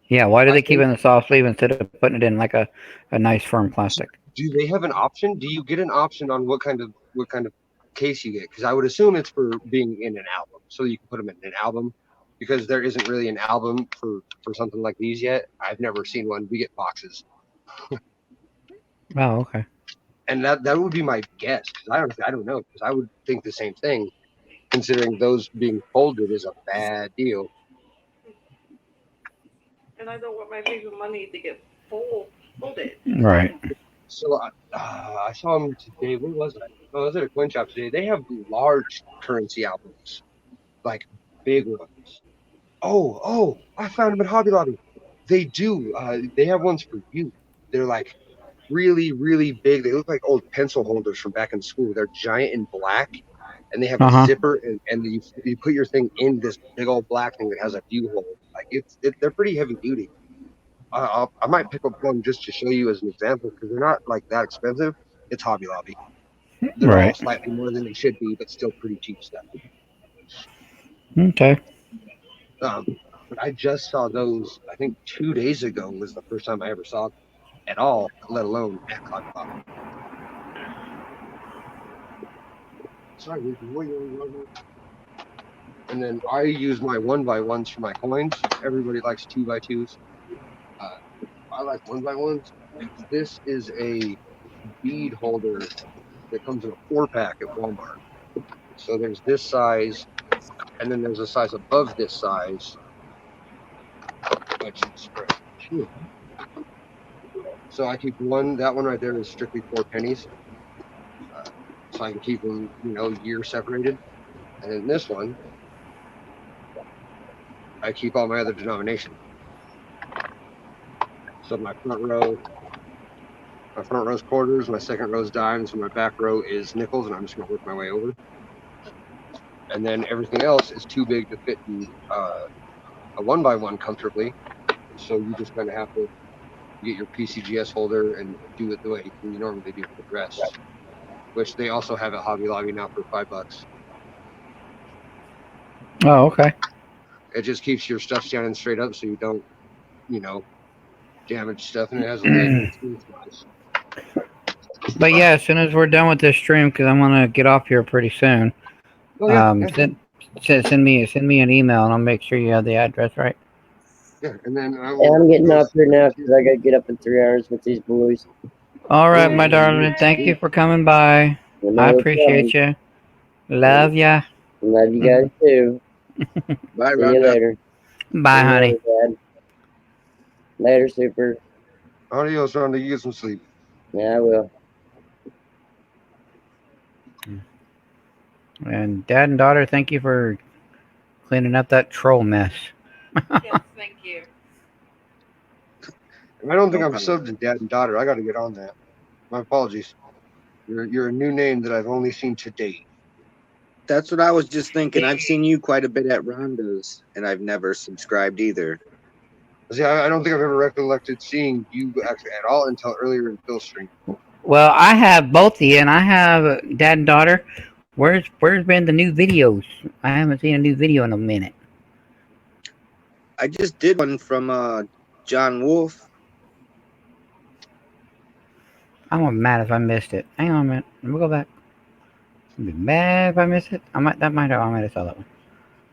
Yeah, why do I they keep it think- in the soft sleeve instead of putting it in like a nice firm plastic? Do they have an option? Do you get an option on what kind of case you get? Because I would assume it's for being in an album, so you can put them in an album. Because there isn't really an album for something like these yet. I've never seen one. We get boxes, Oh, okay. and that would be my guess. Because I don't know. Because I would think the same thing, considering those being folded is a bad deal. And I don't want my paper money to get folded. Right. So I saw them today. Where was I? Oh, I was at a coin shop today. They have large currency albums, like big ones. Oh! I found them at Hobby Lobby. They do. They have ones for you. They're like really, really big. They look like old pencil holders from back in school. They're giant and black, and they have a zipper, and you put your thing in this big old black thing that has a view hole. Like they're pretty heavy duty. I might pick up one just to show you as an example because they're not like that expensive. It's Hobby Lobby. They're all Right. slightly more than they should be, but still pretty cheap stuff. Okay. But I just saw those. I think 2 days ago was the first time I ever saw them at all, let alone at Hobby Lobby. Sorry, and then I use my 1x1s for my coins. Everybody likes 2x2s. I like 1x1s. This is a bead holder that comes in a 4-pack at Walmart. So there's this size, and then there's a size above this size, which is two. So I keep one. That one right there is strictly 4 pennies. so I can keep them, year separated. And then this one, I keep all my other denomination. So my front row's quarters, my second row's dimes, and my back row is nickels, and I'm just gonna work my way over. And then everything else is too big to fit in a 1x1 comfortably. So you just kind of have to get your PCGS holder and do it the way you normally do for the rest, which they also have at Hobby Lobby now for $5. Oh, okay. It just keeps your stuff standing straight up so you don't, damage stuff, and it has a lid. But yeah, as soon as we're done with this stream, because I'm gonna get off here pretty soon. Oh, yeah, Send me an email, and I'll make sure you have the address right. yeah, and then I'm getting off here now because I gotta get up in 3 hours with these boys. All right, my darling. Thank you for coming by. I appreciate you. Love ya. Love you guys too. Bye, See you later. Bye, See you honey. later, Dad. Later, Super. Adios, Rhonda. You get some sleep. Yeah, I will. And dad and daughter, thank you for cleaning up that troll mess. Yes, thank you. I don't think I'm subbed to dad and daughter. I got to get on that. My apologies. You're a new name that I've only seen to date. That's what I was just thinking. I've seen you quite a bit at Ronda's, and I've never subscribed either. See, I don't think I've ever recollected seeing you actually at all until earlier in Phil's stream. Well, I have both of you, and I have dad and daughter. Where's been the new videos? I haven't seen a new video in a minute. I just did one from John Wolf. I'm mad if I missed it. Hang on a minute. Let me go back. I'd be mad if I missed it. I might have saw that one.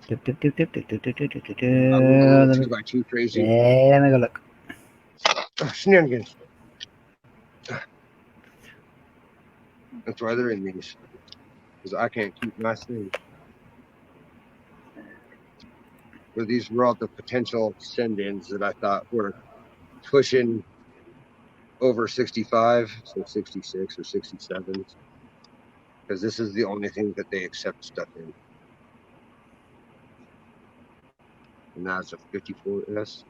I'm a little 2x2 crazy. Yeah, let me go look. Shenanigans. That's why they're in these. Because I can't keep my thing. But these were all the potential send-ins that I thought were pushing over 65, so 66 or 67. Because this is the only thing that they accept stuff in. And that's a 54S.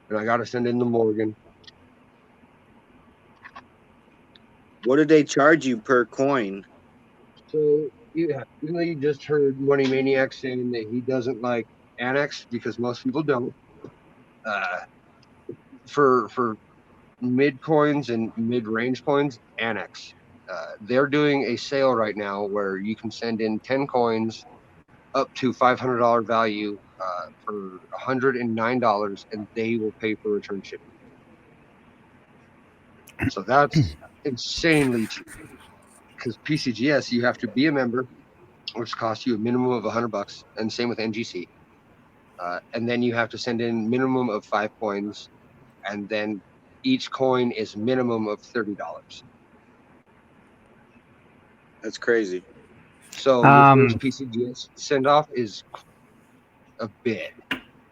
And I got to send in the Morgan. What did they charge you per coin? So, you just heard Money Maniac saying that he doesn't like Annex because most people don't. For mid coins and mid-range coins, Annex. They're doing a sale right now where you can send in 10 coins up to $500 value for $109, and they will pay for return shipping. So that's insanely cheap. Because PCGS, you have to be a member, which costs you a minimum of $100, and same with NGC. And then you have to send in minimum of 5 coins, and then each coin is minimum of $30. That's crazy. So your first PCGS send off is a bit.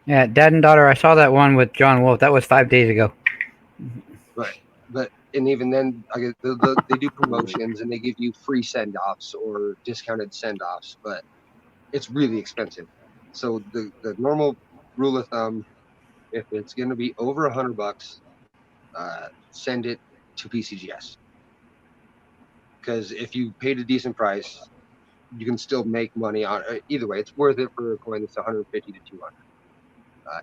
Yeah, dad and daughter. I saw that one with John Wolf. That was 5 days ago. Right. And even then, they do promotions and they give you free send-offs or discounted send-offs, but it's really expensive. So the normal rule of thumb, if it's going to be over $100, send it to PCGS. Because if you paid a decent price, you can still make money on it. Either way, it's worth it for a coin that's 150 to 200.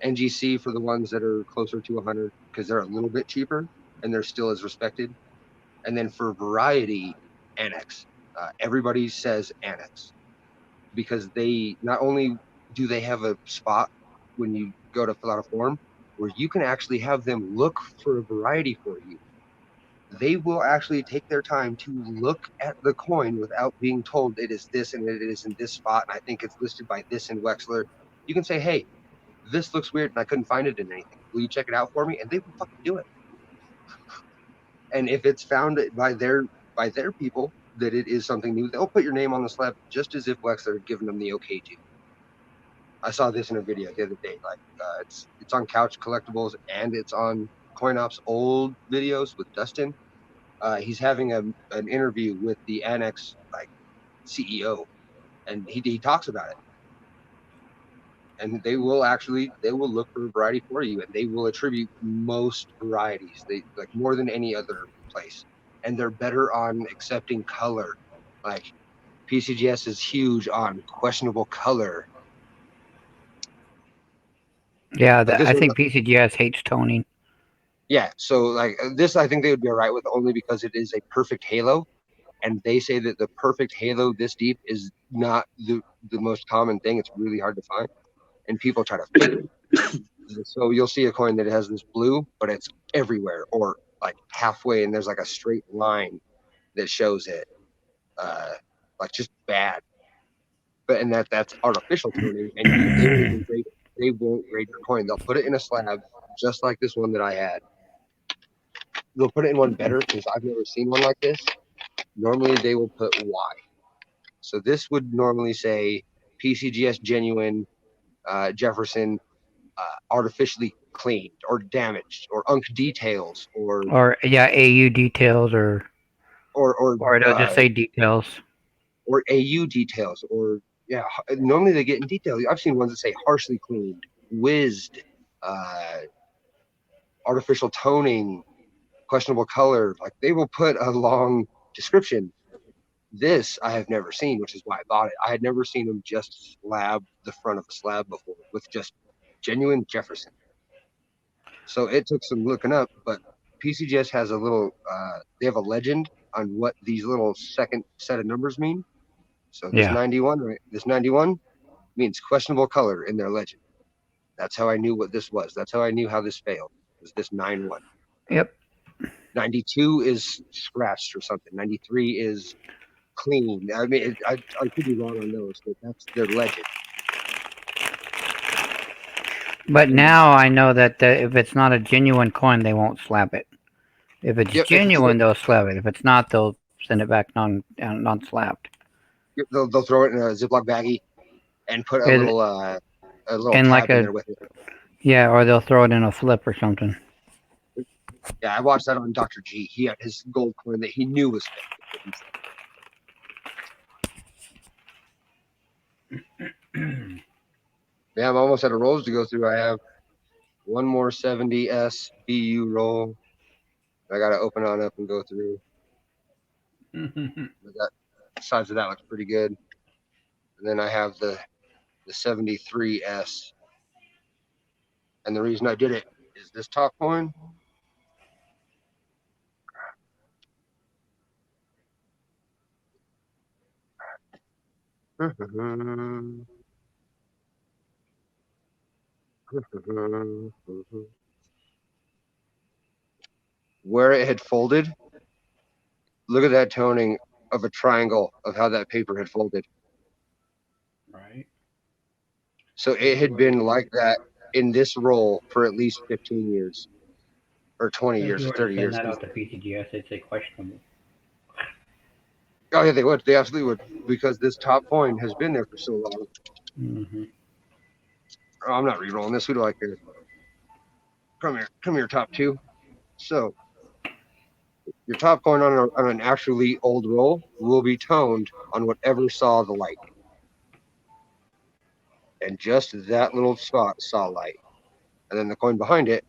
NGC for the ones that are closer to 100 because they're a little bit cheaper and they're still as respected. And then for variety, Annex. Everybody says Annex because they not only do they have a spot when you go to fill out a form where you can actually have them look for a variety for you. They will actually take their time to look at the coin without being told it is this and it is in this spot. And I think it's listed by this in Wexler. You can say, hey, this looks weird and I couldn't find it in anything. Will you check it out for me? And they will fucking do it. And if it's found by their people that it is something new, they'll put your name on the slab just as if Wexler had given them the okay to. I saw this in a video the other day. Like it's on Couch Collectibles and it's on CoinOps old videos with Dustin. he's having an interview with the Annex CEO, and he talks about it. And they will look for a variety for you, and they will attribute most varieties. They like more than any other place, and they're better on accepting color. Like PCGS is huge on questionable color. Yeah, Like this I one, think PCGS hates toning. yeah. So like this, I think they would be all right with, only because it is a perfect halo, and they say that the perfect halo this deep is not the most common thing. It's really hard to find, and people try to find it. So you'll see a coin that has this blue, but it's everywhere, or like halfway, and there's like a straight line that shows it, like just bad. But and that's artificial toning, and they won't even grade it. They won't grade your coin. They'll put it in a slab, just like this one that I had. They'll put it in one better, because I've never seen one like this. Normally they will put Y. So this would normally say PCGS genuine, Jefferson, artificially cleaned or damaged, or unk details, Or yeah, AU details, or it'll just say details. or AU details, or yeah. Normally they get in detail. I've seen ones that say harshly cleaned, whizzed, artificial toning, questionable color. Like they will put a long description. This I have never seen, which is why I bought it. I had never seen them just slab the front of a slab before with just genuine Jefferson. So it took some looking up, but PCGS has a little, they have a legend on what these little second set of numbers mean. So this 91, right? This 91 means questionable color in their legend. That's how I knew what this was. That's how I knew how this failed. Was this 91? Yep. 92 is scratched or something. 93 is clean. I mean, I could be wrong on those, but that's their legend. But now I know that if it's not a genuine coin, they won't slap it. If it's genuine, they'll slap it. If it's not, they'll send it back non-slapped. They'll throw it in a Ziploc baggie and put a little and tab like in there with it. Yeah, or they'll throw it in a flip or something. Yeah, I watched that on Dr. G. He had his gold coin that he knew was fake. Yeah, I'm almost out of rolls to go through. I have one more 70S BU roll. I got to open on up and go through. That size of that looks pretty good. And then I have the 73S. And the reason I did it is this top coin. Where it had folded, look at that toning of a triangle of how that paper had folded. Right. So it had been like that in this roll for at least 15 years or 20 years or 30 years. Send that out to PCGS, they'd say questionable. Oh yeah, they would. They absolutely would, because this top coin has been there for so long. Mm-hmm. Oh, I'm not re-rolling this. Who do I care? Come here, top two. So your top coin on an actually old roll will be toned on whatever saw the light, and just that little spot saw light, and then the coin behind it.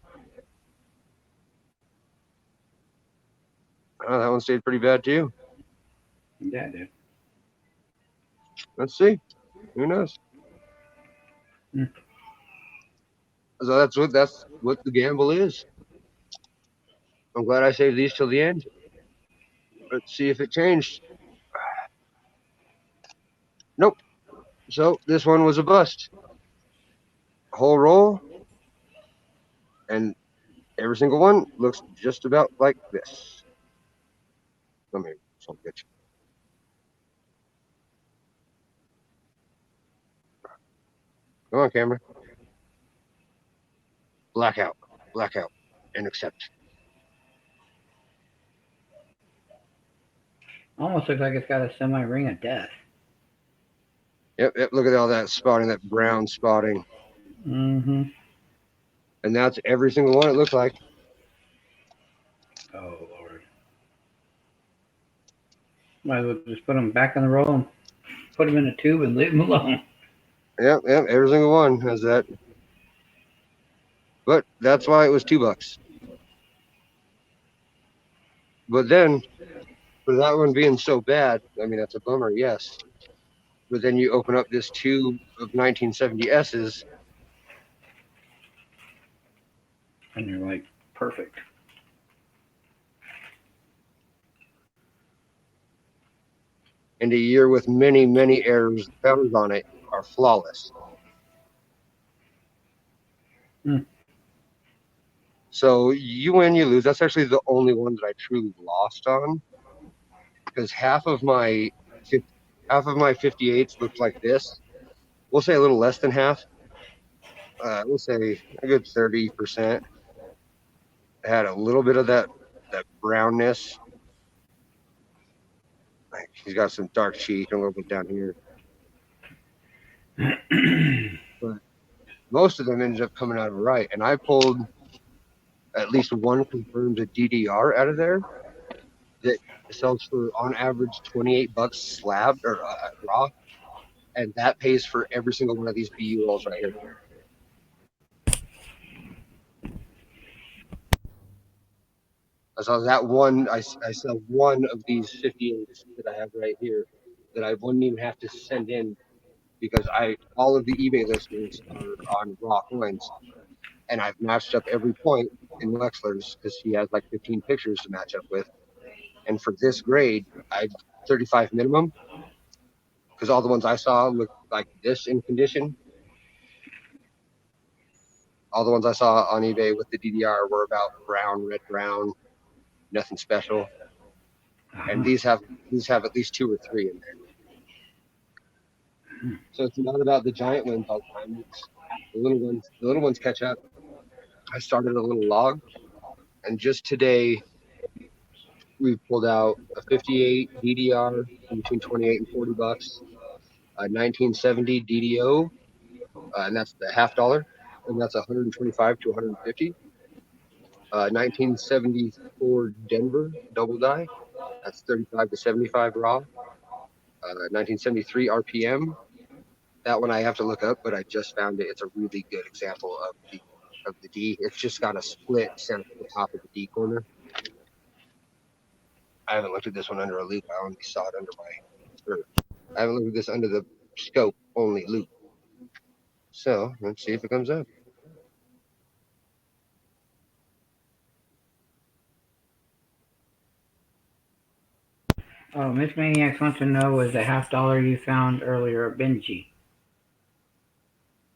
Oh, that one stayed pretty bad too. Yeah, dude. Let's see. Who knows? So that's what the gamble is. I'm glad I saved these till the end. Let's see if it changed. Nope. So this one was a bust. Whole roll, and every single one looks just about like this. Let me some bitch. Come on, camera. Blackout, and accept. Almost looks like it's got a semi-ring of death. Yep. Look at all that spotting, that brown spotting. Mm-hmm. And that's every single one it looks like. Oh, Lord. Might as well just put them back on the roll and put them in a tube and leave them alone. Yep, every single one has that. But that's why it was $2. But then, for that one being so bad, I mean, that's a bummer, yes. But then you open up this tube of 1970S's, And you're like, perfect. and a year with many, many errors found on it are flawless. Hmm. So you win, you lose. That's actually the only one that I truly lost on, because half of my 58s looked like this. We'll say a little less than half. We'll say a good 30% had a little bit of that brownness. Like, he's got some dark cheek and a little bit down here. But most of them ended up coming out right, and I pulled at least one confirmed DDR out of there that sells for on average $28 slab or raw, and that pays for every single one of these BU rolls right here. So that one, I sell one of these 58s that I have right here that I wouldn't even have to send in, because all of the eBay listings are on raw coins, and I've matched up every point in Wexler's because he has like 15 pictures to match up with. And for this grade, I 35 minimum, because all the ones I saw looked like this in condition. All the ones I saw on eBay with the DDR were about brown, red, brown, nothing special. And these have at least 2 or 3 in there. So it's not about the giant wins all the time. It's the little ones catch up. I started a little log, and just today we pulled out a 58 DDR between 28 and $40, a 1970 DDO, and that's the $50, and that's 125 to 150. 1974 Denver double die, that's 35 to 75 raw. 1973 RPM, that one I have to look up, but I just found it. It's a really good example of the D. It's just got a split center at the top of the D corner. I haven't looked at this one under a loop. I only saw it under I haven't looked at this under the scope only loop. So let's see if it comes up. Oh, Miss Maniacs wants to know, was the $50 you found earlier a Benji?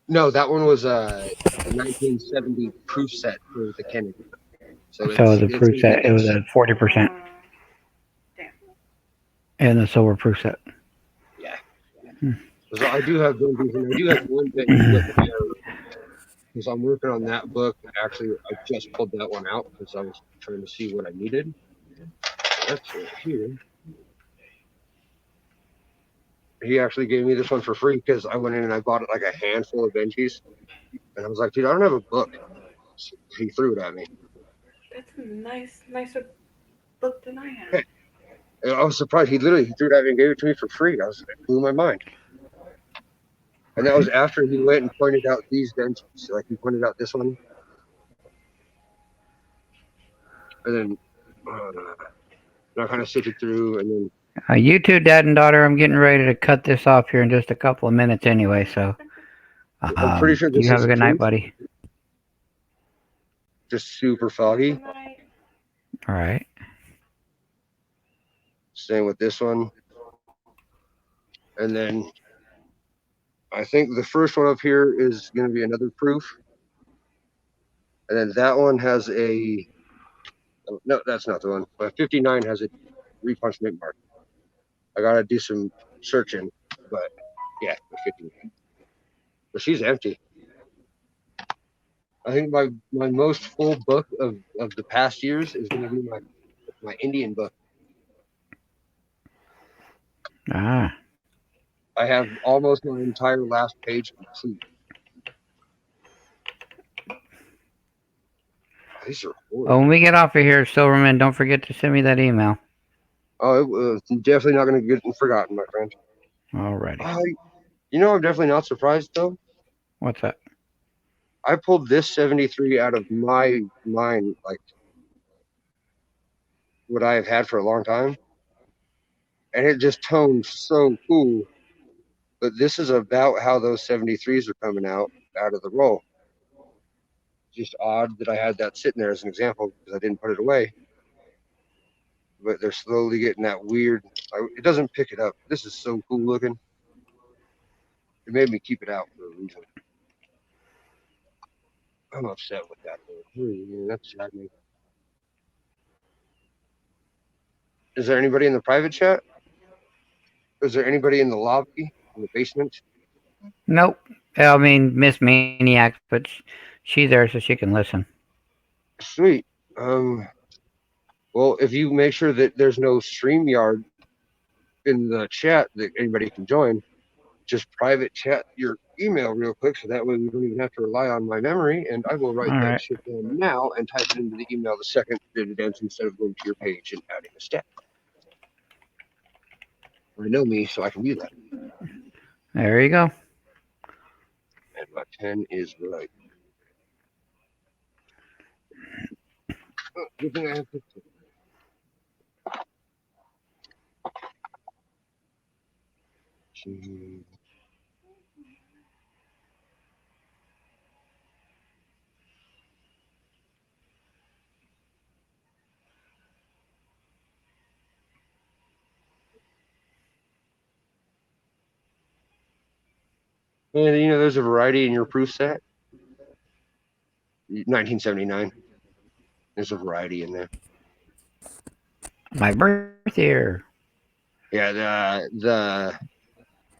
No, that one was a 1970 proof set for the Kennedy. So the proof set, it was a 40%. And the silver proof set. Yeah. So I do have Benjis, and I do have one Benji with the because I'm working on that book. Actually, I just pulled that one out because I was trying to see what I needed. That's it here. He actually gave me this one for free because I went in and I bought like a handful of Benjis, and I was like, dude, I don't have a book. So he threw it at me. That's a nicer book than I have. And I was surprised. He threw it at me and gave it to me for free. It blew my mind. And that was after he went and pointed out these Benjis. Like he pointed out this one. And then I kind of sifted through, and then You two, Dad and daughter, I'm getting ready to cut this off here in just a couple of minutes anyway, so I'm pretty sure this you have is a good night, proof. buddy. Just super foggy. All right. Same with this one. And then I think the first one up here is going to be another proof. And then that one has no, that's not the one. But 59 has a repunch mint mark. I got to do some searching, but yeah, 59. But she's empty. I think my most full book of the past years is going to be my Indian book. Ah. I have almost my entire last page complete. These are horrible. Oh, when we get off of here, Silverman, don't forget to send me that email. Oh, it was definitely not going to get forgotten, my friend. Alrighty. I'm definitely not surprised though. What's that? I pulled this 73 out of my mind, like what I have had for a long time, and it just toned so cool. But this is about how those 73s are coming out of the roll. Just odd that I had that sitting there as an example because I didn't put it away. But they're slowly getting that weird. It doesn't pick it up. This is so cool looking. It made me keep it out for a reason. I'm upset with that though. That's sad me. Is there anybody in the private chat? Is there anybody in the lobby, in the basement? Nope. I mean, Miss Maniac, but she's there so she can listen. Sweet. Well, if you make sure that there's no StreamYard in the chat that anybody can join, just private chat your email real quick so that way we don't even have to rely on my memory, and I will write All that right. shit down now and type it into the email the second that it ends instead of going to your page and adding a step. I know me, so I can do that. There you go. And my pen is right. Good thing I have pictures. And there's a variety in your proof set. 1979. There's a variety in there. My birth year. Yeah, the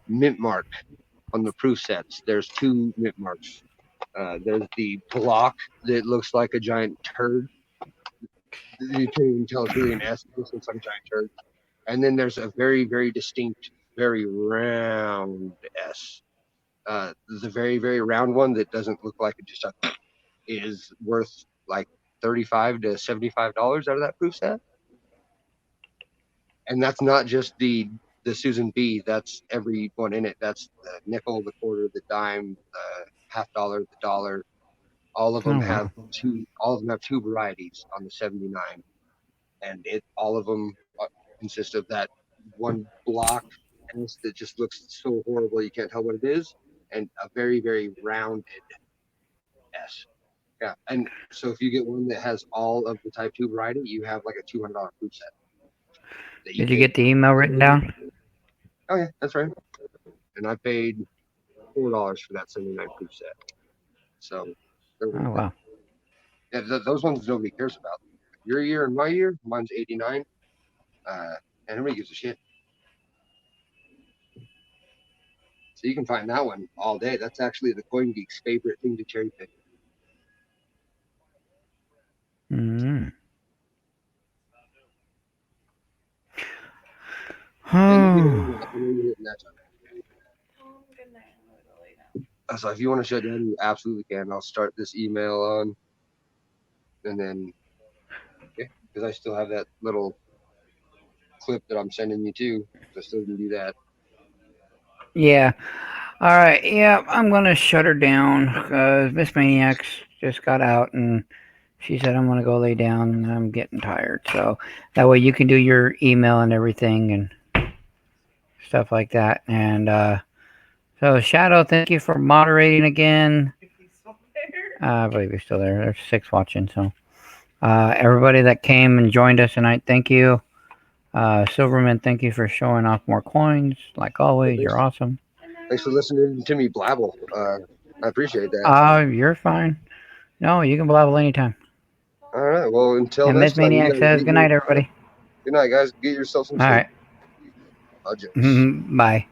mint mark on the proof sets. There's two mint marks. There's the block that looks like a giant turd. You can't even tell it's really an S. It looks like a giant turd. And then there's a very, very distinct, very round S. The very, very round one that doesn't look like it just is worth like $35 to $75 out of that proof set. And that's not just the Susan B. That's every one in it. That's the nickel, the quarter, the dime, the $50, the dollar. All of them have two. All of them have two varieties on the 79, and all of them consist of that one block that just looks so horrible you can't tell what it is, and a very, very rounded S. Yeah, and so if you get one that has all of the Type 2 variety, you have like a $200 proof set. Did you get the email written down? Oh yeah, that's right. And I paid $4 for that 79 proof set. So, Oh wow. Yeah, those ones nobody cares about. Your year and my year, mine's 89. And nobody gives a shit. So you can find that one all day. That's actually the Coin Geek's favorite thing to cherry pick. Mm-hmm. So if you want to shut down, you absolutely can. I'll start this email on, and then because I still have that little clip that I'm sending you to, so I still can do that. Yeah. All right. Yeah, I'm gonna shut her down because Miss Maniacs just got out and she said I'm gonna go lay down and I'm getting tired. So that way you can do your email and everything and stuff like that. And so Shadow, thank you for moderating again. I believe you're still there. There's 6 watching. So everybody that came and joined us tonight, thank you. Silverman, thank you for showing off more coins. Like always, you're awesome. Thanks for listening to me blabble. I appreciate that. You're fine. No, you can blabble anytime. All right. Well, until and next Miss time. Maniac says good night, everybody. Good night, guys. Get yourself some All sleep. right. Adios. Bye.